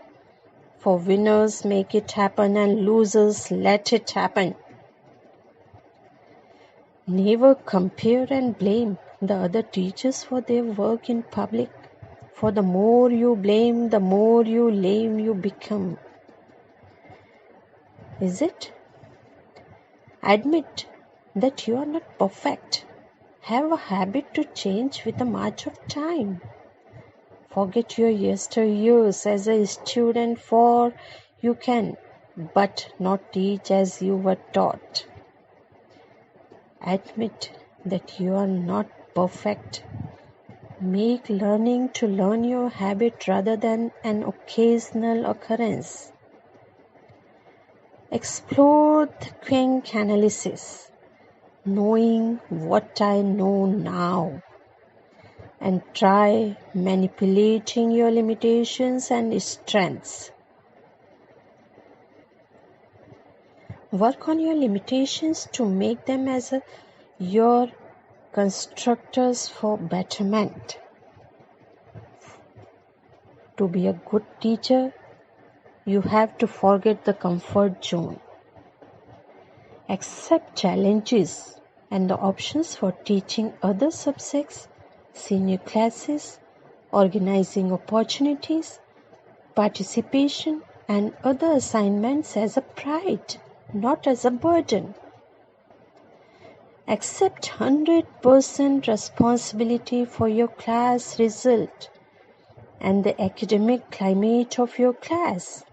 For winners make it happen and losers let it happen. Never compare and blame the other teachers for their work in public. For the more you blame, the more you lame you become. Is it? Admit that you are not perfect. Have a habit to change with the march of time. Forget your yesteryears as a student, for you can but not teach as you were taught. Admit that you are not perfect. Make learning to learn your habit rather than an occasional occurrence. Explore the Quink analysis, knowing what I know now, and try manipulating your limitations and strengths. Work on your limitations to make them as your constructors for betterment. To be a good teacher, you have to forget the comfort zone. Accept challenges and the options for teaching other subjects, senior classes, organizing opportunities, participation, and other assignments as a pride, not as a burden. Accept 100% responsibility for your class result and the academic climate of your class.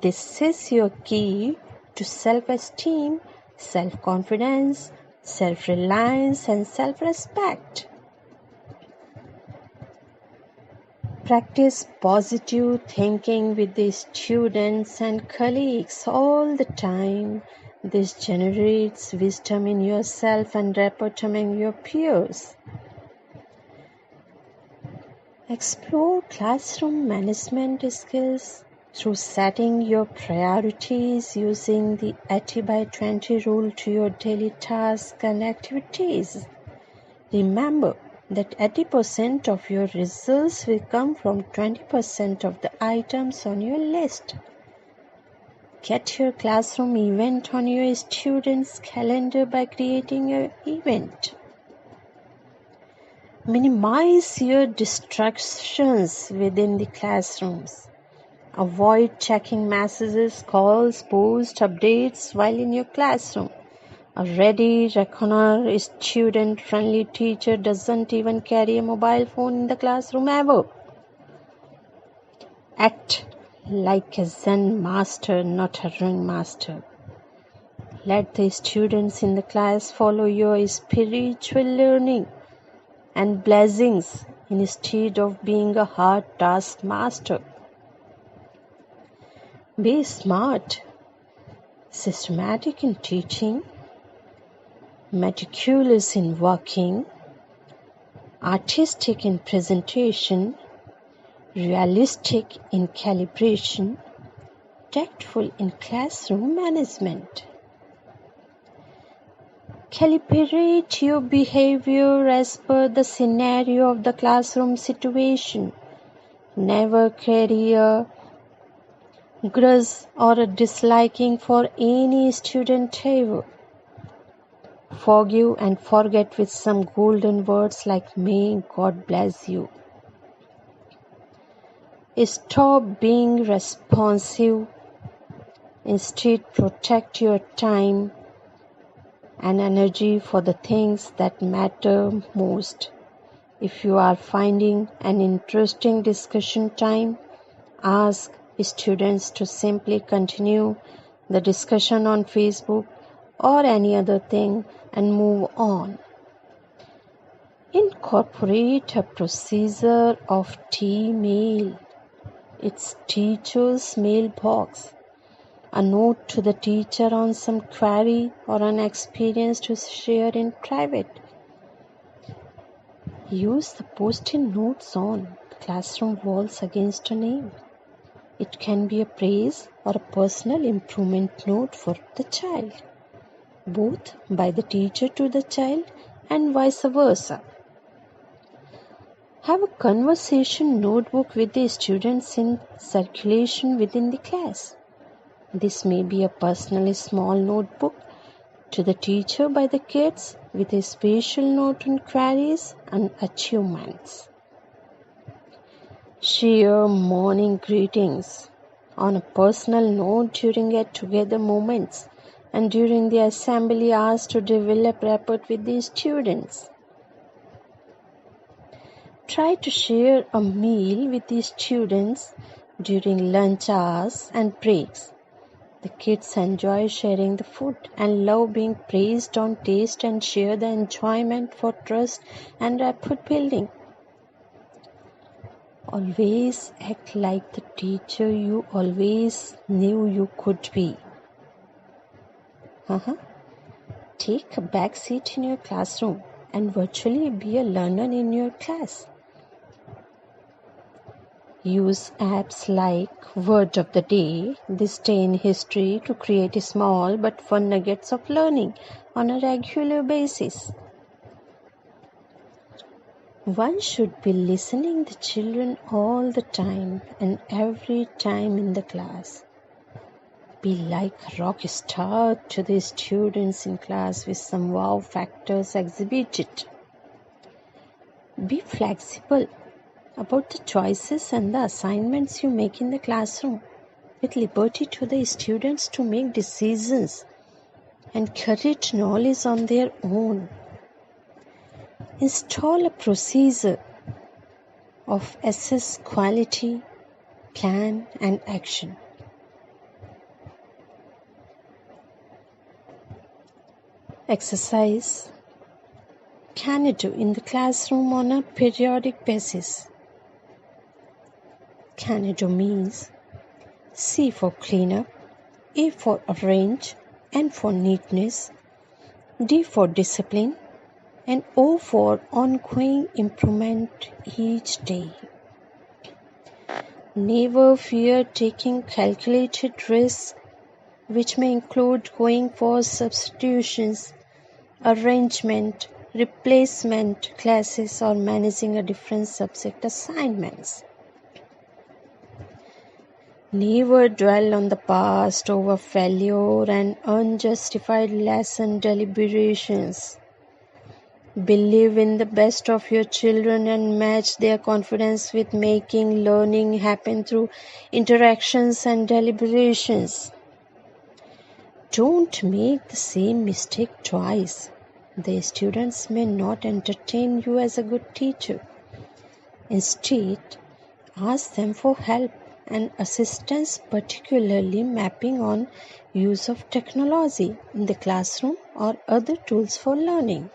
This is your key to self-esteem, self-confidence, self-reliance, and self-respect. Practice positive thinking with the students and colleagues all the time. This generates wisdom in yourself and rapport among your peers. Explore classroom management skills through setting your priorities, using the 80/20 rule to your daily tasks and activities. Remember that 80% of your results will come from 20% of the items on your list. Get your classroom event on your students' calendar by creating an event. Minimize your distractions within the classrooms. Avoid checking messages, calls, posts, updates while in your classroom. A ready, reckoner, student-friendly teacher doesn't even carry a mobile phone in the classroom ever. Act like a Zen master, not a ring master. Let the students in the class follow your spiritual learning and blessings instead of being a hard taskmaster. Be smart. systematic in teaching, meticulous in working, artistic in presentation, realistic in calibration, tactful in classroom management. Calibrate your behavior as per the scenario of the classroom situation. Never carry a grudge or a disliking for any student ever. Forgive and forget with some golden words like may God bless you. Stop being responsive. Instead, protect your time and energy for the things that matter most. If you are finding an interesting discussion time, ask students to simply continue the discussion on Facebook or any other thing and move on. Incorporate a procedure of T-mail. It's teacher's mailbox. A note to the teacher on some query or an experience to share in private. Use the post-it notes on classroom walls against a name. It can be a praise or a personal improvement note for the child, both by the teacher to the child and vice versa. Have a conversation notebook with the students in circulation within the class. This may be a personally small notebook to the teacher by the kids with a special note on queries and achievements. Share morning greetings on a personal note during get-together moments and during the assembly hours to develop rapport with the students. Try to share a meal with the students during lunch hours and breaks. The kids enjoy sharing the food and love being praised on taste and share the enjoyment for trust and rapport building. Always act like the teacher you always knew you could be. Take a back seat in your classroom and virtually be a learner in your class. Use apps like Word of the Day, This Day in History to create small but fun nuggets of learning on a regular basis. One should be listening to children all the time and every time in the class. Be like a rock star to the students in class with some wow factors exhibited. Be flexible about the choices and the assignments you make in the classroom, with liberty to the students to make decisions and create knowledge on their own. Install a procedure of assess quality, plan and action. Exercise can you do in the classroom on a periodic basis? Can you do means C for cleanup, A for arrange, N for neatness, D for discipline, and O for ongoing improvement each day. Never fear taking calculated risks, which may include going for substitutions, arrangement, replacement classes, or managing a different subject assignments. Never dwell on the past over failure and unjustified lesson deliberations. Believe in the best of your children and match their confidence with making learning happen through interactions and deliberations. Don't make the same mistake twice. The students may not entertain you as a good teacher. Instead, ask them for help and assistance, particularly mapping on use of technology in the classroom or other tools for learning.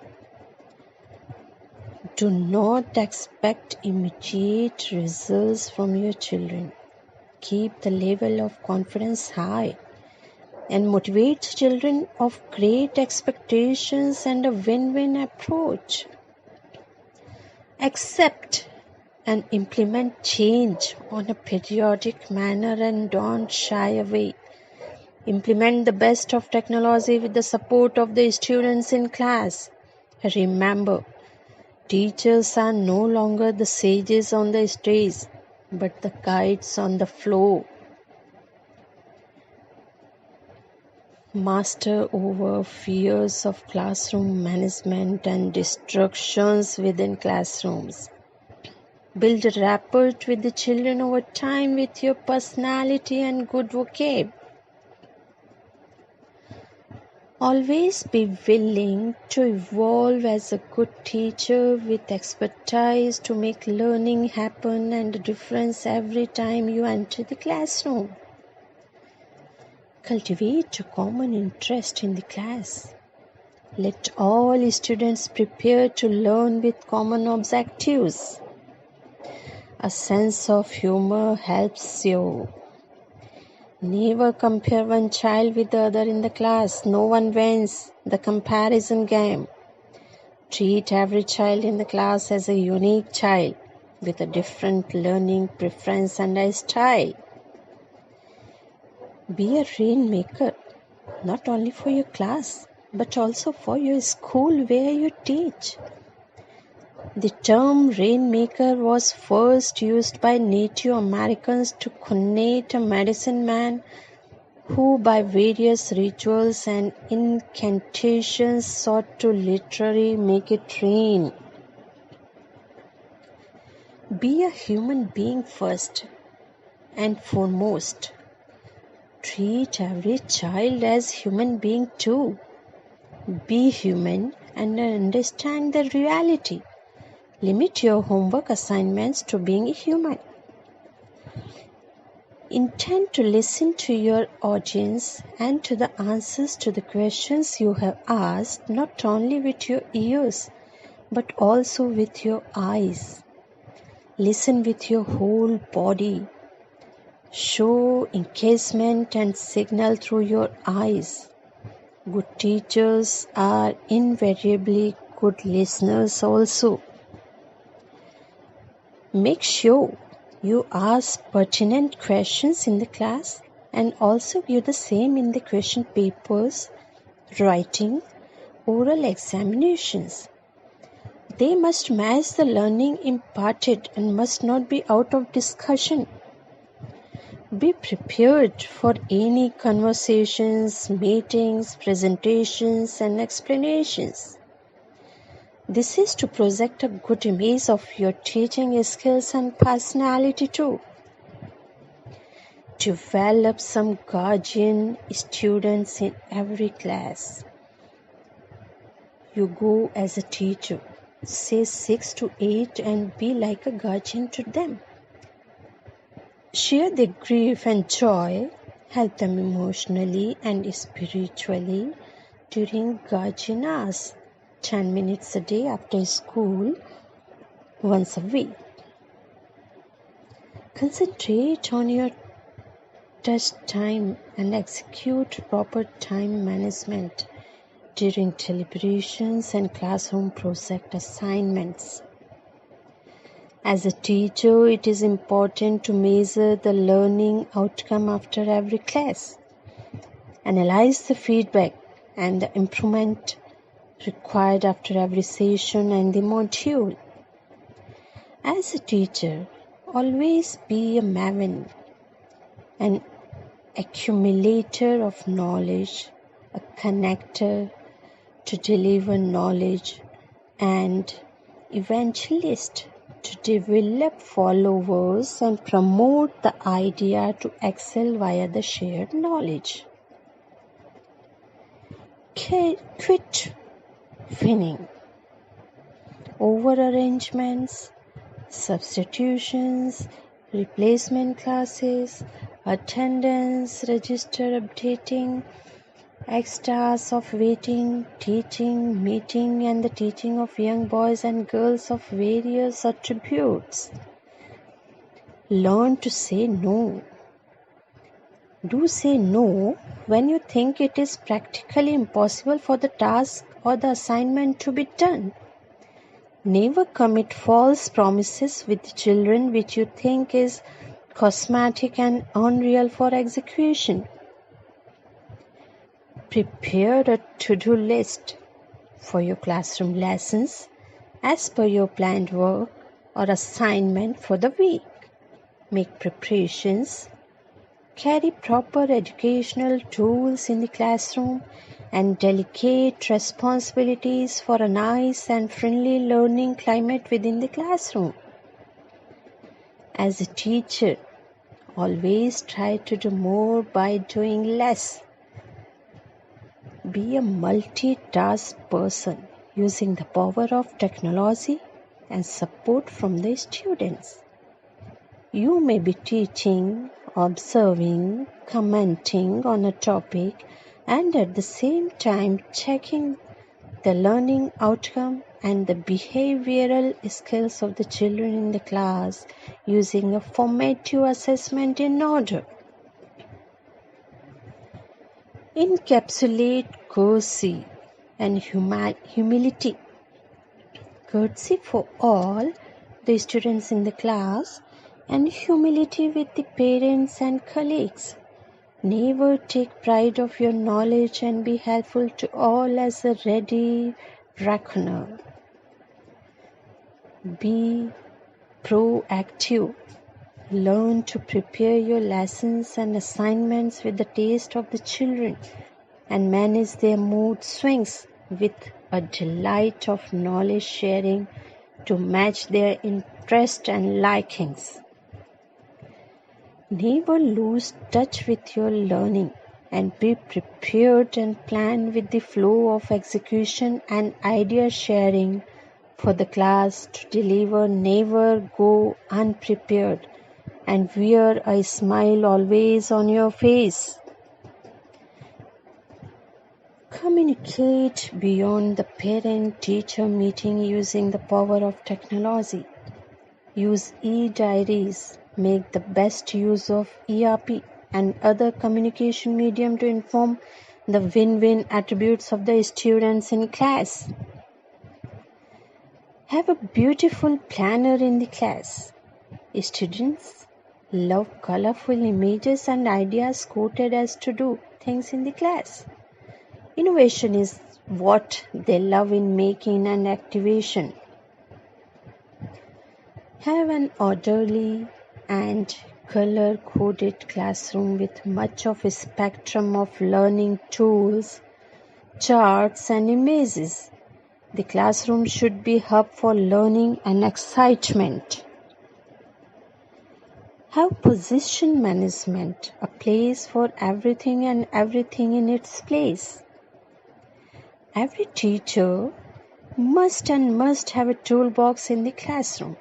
Do not expect immediate results from your children. Keep the level of confidence high. and motivates children of great expectations and a win-win approach. Accept and implement change on a periodic manner and don't shy away. Implement the best of technology with the support of the students in class. Remember, teachers are no longer the sages on the stage, but the guides on the floor. Master over fears of classroom management and distractions within classrooms. Build a rapport with the children over time with your personality and good vocab. Always be willing to evolve as a good teacher with expertise to make learning happen and a difference every time you enter the classroom. Cultivate a common interest in the class. Let all students prepare to learn with common objectives. A sense of humor helps you. Never compare one child with the other in the class. No one wins the comparison game. Treat every child in the class as a unique child with a different learning preference and a style. Be a rainmaker, not only for your class, but also for your school where you teach. The term rainmaker was first used by Native Americans to connote a medicine man who by various rituals and incantations sought to literally make it rain. Be a human being first and foremost. Treat every child as human being too. Be human and understand the reality. Limit your homework assignments to being a human. Intend to listen to your audience and to the answers to the questions you have asked, not only with your ears, but also with your eyes. Listen with your whole body. Show engagement and signal through your eyes. Good teachers are invariably good listeners also. Make sure you ask pertinent questions in the class and also give the same in the question papers, writing, oral examinations. They must match the learning imparted and must not be out of discussion. Be prepared for any conversations, meetings, presentations, and explanations. This is to project a good image of your teaching skills and personality too. Develop some guardian students in every class. You go as a teacher, say 6 to 8 and be like a guardian to them. Share their grief and joy, help them emotionally and spiritually during guardian hours. 10 minutes a day after school, once a week. Concentrate on your test time and execute proper time management during deliberations and classroom project assignments. As a teacher, it is important to measure the learning outcome after every class. Analyze the feedback and the improvement required after every session and the module. As a teacher, always be a maven, an accumulator of knowledge, a connector to deliver knowledge, and evangelist to develop followers and promote the idea to excel via the shared knowledge. Quit winning over arrangements, substitutions, replacement classes, attendance register updating, extras of waiting, teaching, meeting, and the teaching of young boys and girls of various attributes. Learn to say no. Do say no when you think it is practically impossible for the task or the assignment to be done. Never commit false promises with children which you think is cosmetic and unreal for execution. Prepare a to-do list for your classroom lessons as per your planned work or assignment for the week. Make preparations. Carry proper educational tools in the classroom and delegate responsibilities for a nice and friendly learning climate within the classroom. As a teacher, always try to do more by doing less. Be a multitask person using the power of technology and support from the students. You may be teaching, observing, commenting on a topic, and at the same time checking the learning outcome and the behavioral skills of the children in the class using a formative assessment in order. Encapsulate courtesy and humility. Courtesy for all the students in the class and humility with the parents and colleagues. Never take pride of your knowledge and be helpful to all as a ready reckoner. Be proactive. Learn to prepare your lessons and assignments with the taste of the children and manage their mood swings with a delight of knowledge sharing to match their interest and likings. Never lose touch with your learning and be prepared and plan with the flow of execution and idea sharing for the class to deliver. Never go unprepared and wear a smile always on your face. Communicate beyond the parent-teacher meeting using the power of technology. Use e-diaries. Make the best use of ERP and other communication medium to inform the win-win attributes of the students in class. Have a beautiful planner in the class. Students love colorful images and ideas quoted as to do things in the class. Innovation is what they love in making and activation. Have an orderly and color-coded classroom with much of a spectrum of learning tools, charts and images. The classroom should be a hub for learning and excitement. Have position management, a place for everything and everything in its place. Every teacher must have a toolbox in the classroom.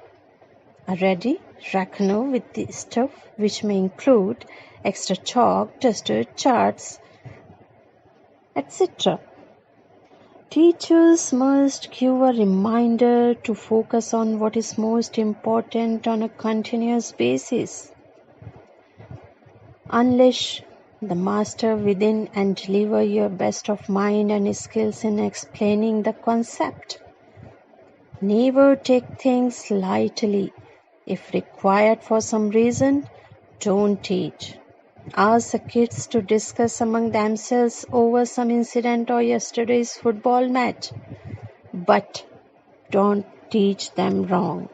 A ready reckoner with the stuff which may include extra chalk, duster, charts, etc. Teachers must give a reminder to focus on what is most important on a continuous basis. Unleash the master within and deliver your best of mind and skills in explaining the concept. Never take things lightly. If required for some reason, don't teach. Ask the kids to discuss among themselves over some incident or yesterday's football match, but don't teach them wrong.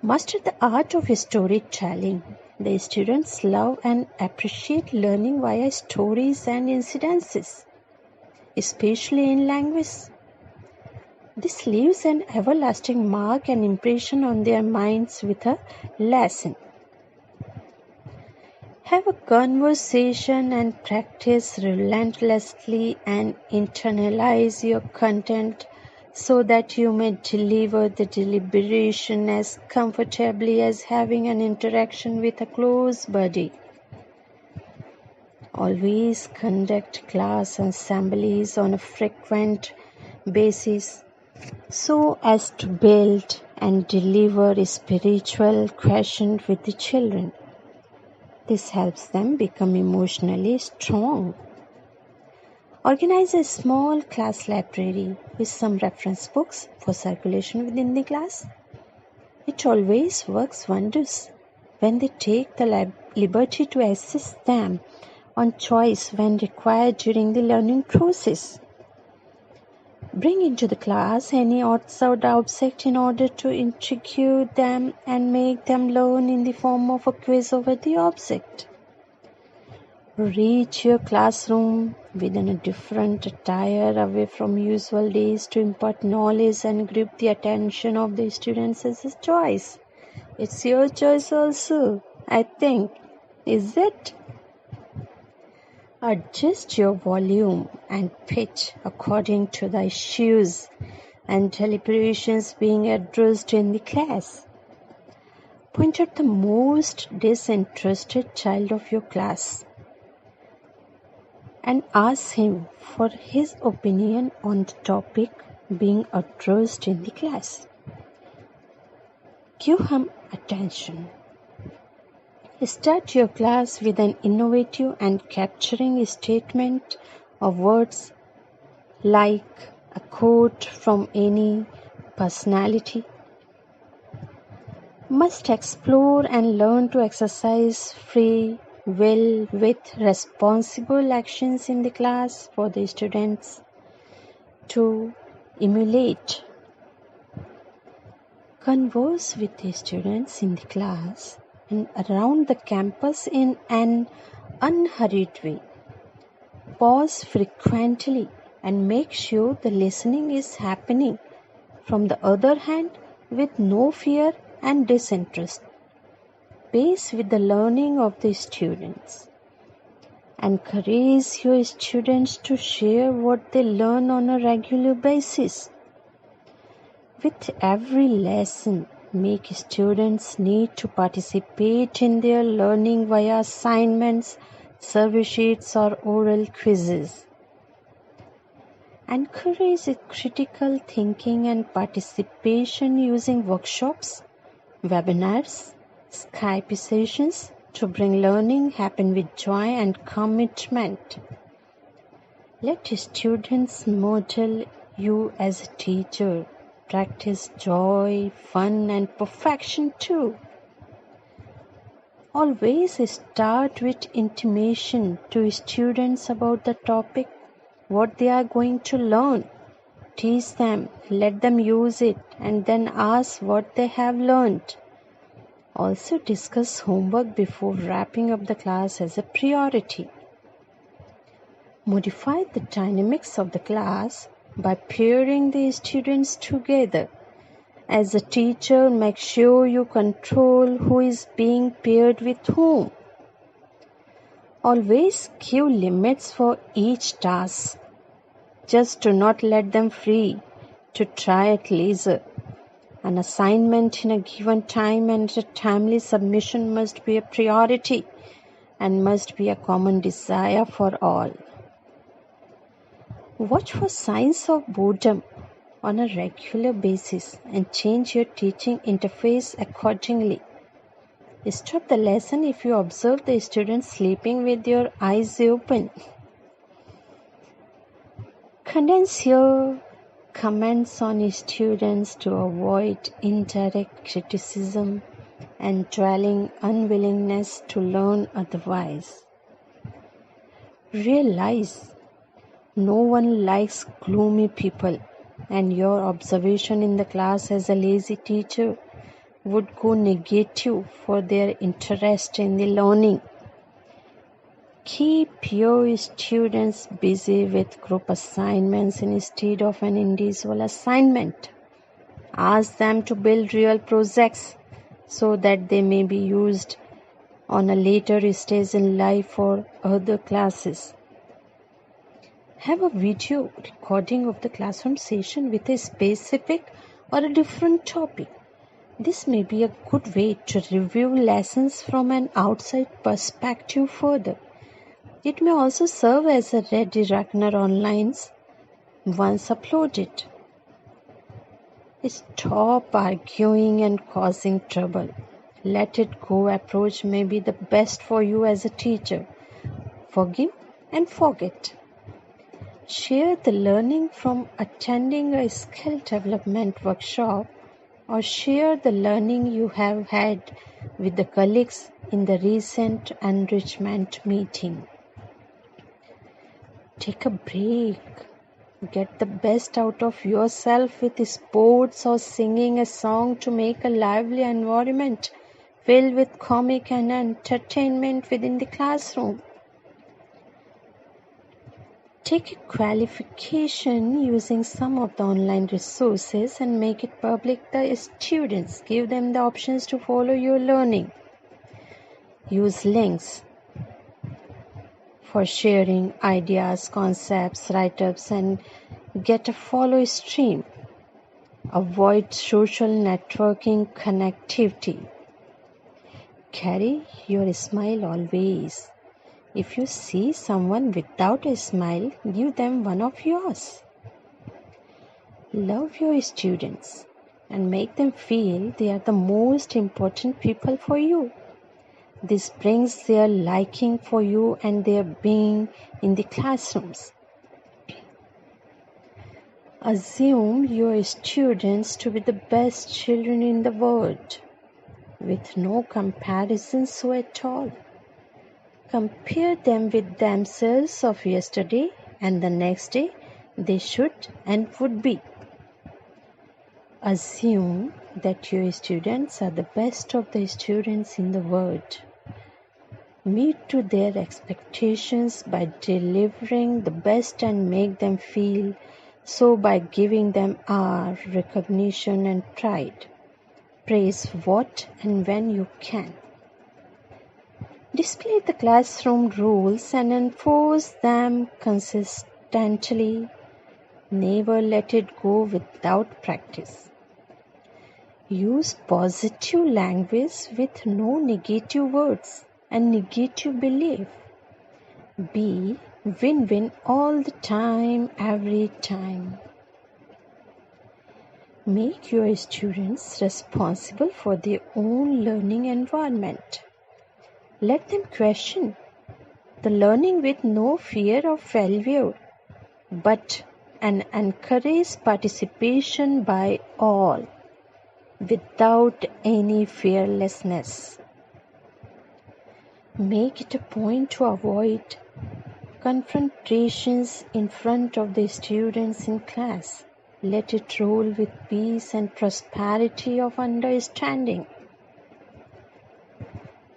Master the art of storytelling. The students love and appreciate learning via stories and incidences, especially in language. This leaves an everlasting mark and impression on their minds with a lesson. Have a conversation and practice relentlessly and internalize your content so that you may deliver the deliberation as comfortably as having an interaction with a close buddy. Always conduct class assemblies on a frequent basis so as to build and deliver a spiritual quotient with the children. This helps them become emotionally strong. Organize a small class library with some reference books for circulation within the class. It always works wonders when they take the liberty to assist them on choice when required during the learning process. Bring into the class any outside object in order to intricate them and make them learn in the form of a quiz over the object. Reach your classroom within a different attire away from usual days to impart knowledge and grip the attention of the students as a choice. It's your choice also, I think. Is it? Adjust your volume and pitch according to the issues and deliberations being addressed in the class. Point out the most disinterested child of your class and ask him for his opinion on the topic being addressed in the class. Give him attention. Start your class with an innovative and capturing statement of words like a quote from any personality. Must explore and learn to exercise free will with responsible actions in the class for the students to emulate. Converse with the students in the class and around the campus in an unhurried way. Pause frequently and make sure the listening is happening. From the other hand, with no fear and disinterest. Pace with the learning of the students. Encourage your students to share what they learn on a regular basis. With every lesson, make students need to participate in their learning via assignments, survey sheets, or oral quizzes. Encourage critical thinking and participation using workshops, webinars, Skype sessions to bring learning happen with joy and commitment. Let students model you as a teacher. Practice joy, fun, and perfection too. Always start with intimation to students about the topic, what they are going to learn. Teach them, let them use it, and then ask what they have learned. Also discuss homework before wrapping up the class as a priority. Modify the dynamics of the class by pairing the students together. As a teacher, make sure you control who is being paired with whom. Always give limits for each task. Just do not let them free to try at leisure. An assignment in a given time and a timely submission must be a priority and must be a common desire for all. Watch for signs of boredom on a regular basis and change your teaching interface accordingly. Stop the lesson if you observe the student sleeping with your eyes open. Condense your comments on students to avoid indirect criticism and dwelling unwillingness to learn otherwise. Realize no one likes gloomy people, and your observation in the class as a lazy teacher would go negative for their interest in the learning. Keep your students busy with group assignments instead of an individual assignment. Ask them to build real projects so that they may be used on a later stage in life for other classes. Have a video recording of the classroom session with a specific or a different topic. This may be a good way to review lessons from an outside perspective further. It may also serve as a ready reckoner online once uploaded. Stop arguing and causing trouble. let it go approach may be the best for you as a teacher. Forgive and forget. Share the learning from attending a skill development workshop, or share the learning you have had with the colleagues in the recent enrichment meeting. Take a break. Get the best out of yourself with sports or singing a song to make a lively environment filled with comic and entertainment within the classroom. Take a qualification using some of the online resources and make it public to students. Give them the options to follow your learning. Use links for sharing ideas, concepts, write-ups, and get a follow stream. Avoid social networking connectivity. Carry your smile always. If you see someone without a smile, give them one of yours. Love your students and make them feel they are the most important people for you. This brings their liking for you and their being in the classrooms. Assume your students to be the best children in the world, with no comparisons at all. Compare them with themselves of yesterday and the next day they should and would be. Assume that your students are the best of the students in the world. Meet to their expectations by delivering the best and make them feel so by giving them our recognition and pride. Praise what and when you can. Display the classroom rules and enforce them consistently. Never let it go without practice. Use positive language with no negative words and negative belief. Be win-win all the time, every time. Make your students responsible for their own learning environment. Let them question the learning with no fear of failure, but encourage participation by all, without any fearlessness. Make it a point to avoid confrontations in front of the students in class. Let it roll with peace and prosperity of understanding.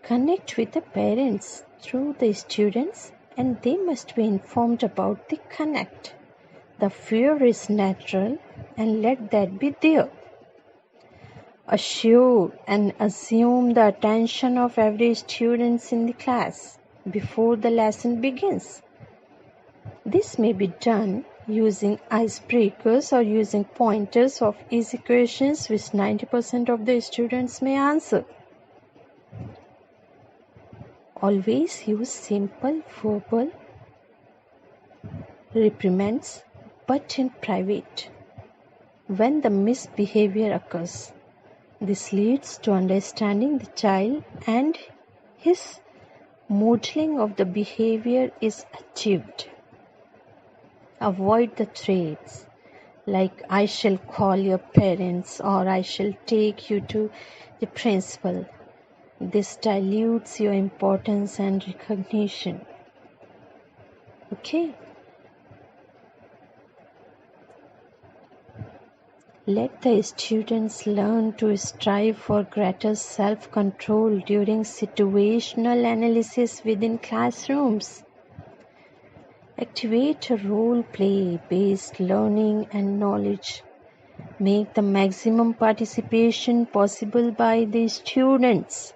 Connect with the parents through the students, and they must be informed about the connect. The fear is natural, and let that be there. Assure and assume the attention of every student in the class before the lesson begins. This may be done using icebreakers or using pointers of easy questions which 90% of the students may answer. Always use simple verbal reprimands, but in private, when the misbehavior occurs. This leads to understanding the child and his modeling of the behavior is achieved. Avoid the threats like I shall call your parents or I shall take you to the principal. This dilutes your importance and recognition. Okay? Let the students learn to strive for greater self-control during situational analysis within classrooms. Activate a role-play-based learning and knowledge. Make the maximum participation possible by the students.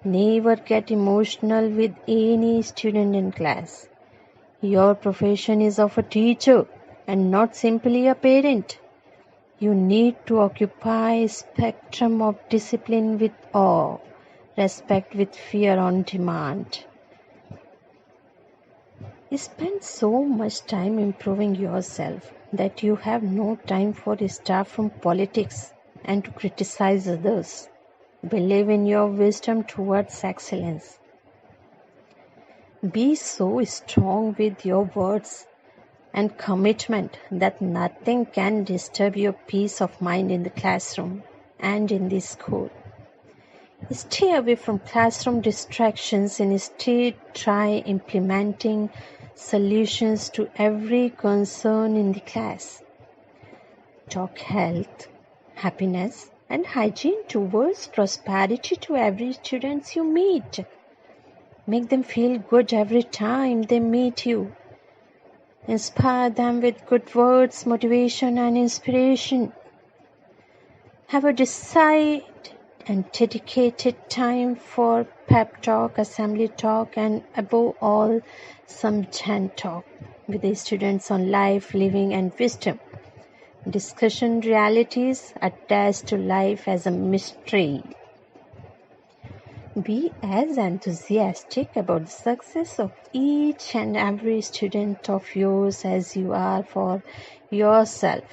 Never get emotional with any student in class. Your profession is of a teacher and not simply a parent. You need to occupy a spectrum of discipline with awe, respect with fear on demand. Spend so much time improving yourself that you have no time for stuff from politics and to criticize others. Believe in your wisdom towards excellence. Be so strong with your words and commitment that nothing can disturb your peace of mind in the classroom and in the school. Stay away from classroom distractions and instead try implementing solutions to every concern in the class. Talk health, happiness, and hygiene towards prosperity to every student you meet. Make them feel good every time they meet you. Inspire them with good words, motivation, and inspiration. Have a decided and dedicated time for pep talk, assembly talk, and above all, some Zen talk with the students on life, living, and wisdom. Discussion realities attached to life as a mystery. Be as enthusiastic about the success of each and every student of yours as you are for yourself.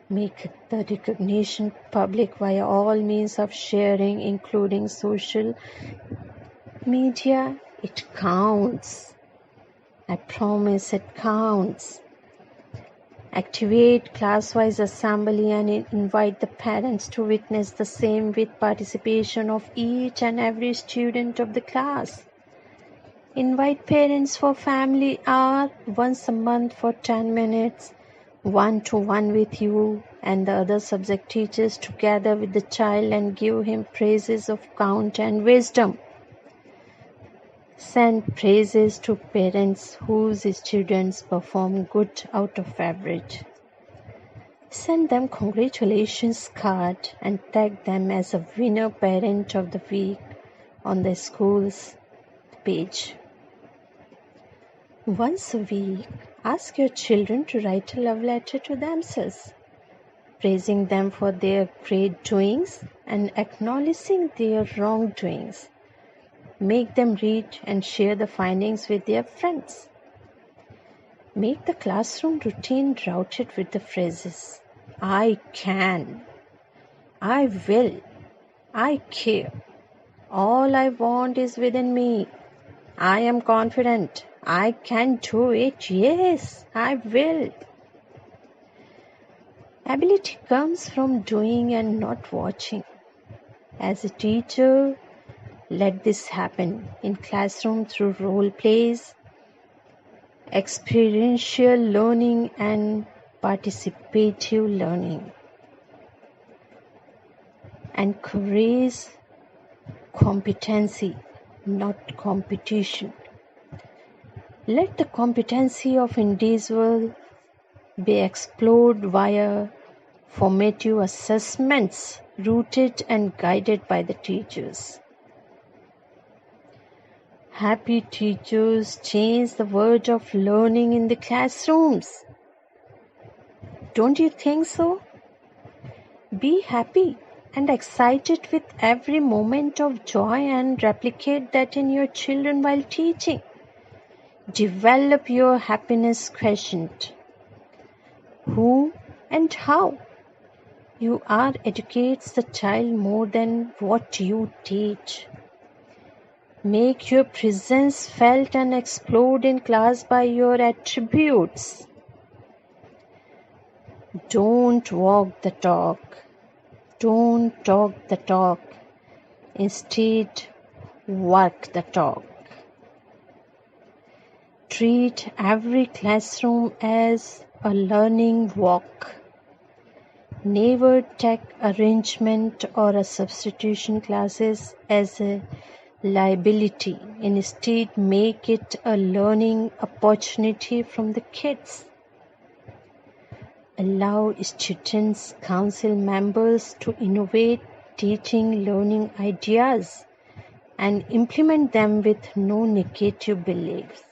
Make the recognition public via all means of sharing, including social media. It counts. I promise it counts. Activate class-wise assembly and invite the parents to witness the same with participation of each and every student of the class. Invite parents for family hour once a month for 10 minutes, one-to-one with you and the other subject teachers together with the child and give him praises of count and wisdom. Send praises to parents whose students perform good out of average. Send them congratulations card and tag them as a winner parent of the week on the school's page. Once a week, ask your children to write a love letter to themselves, praising them for their great doings and acknowledging their wrongdoings. Make them read and share the findings with their friends. Make the classroom routine routed with the phrases, I can, I will, I care, all I want is within me, I am confident, I can do it, yes, I will. Ability comes from doing and not watching. As a teacher, let this happen in classroom through role plays, experiential learning and participative learning. Encourage competency, not competition. Let the competency of individual be explored via formative assessments rooted and guided by the teachers. Happy teachers change the world of learning in the classrooms. Don't you think so? Be happy and excited with every moment of joy and replicate that in your children while teaching. Develop your happiness quotient. Who and how you are educates the child more than what you teach. Make your presence felt and explode in class by your attributes. Don't walk the talk. Don't talk the talk. Instead, work the talk. Treat every classroom as a learning walk. Never take arrangement or a substitution classes as a liability. Instead, make it a learning opportunity from the kids. Allow students, council members to innovate teaching learning ideas and implement them with no negative beliefs.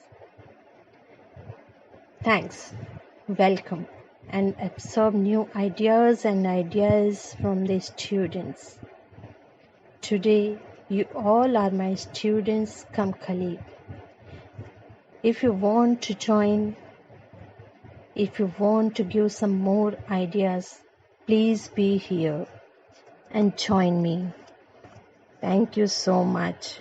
Thanks. Welcome. And absorb new ideas from the students. Today, you all are my students come colleague. If you want to join, if you want to give some more ideas, please be here and join me. Thank you so much.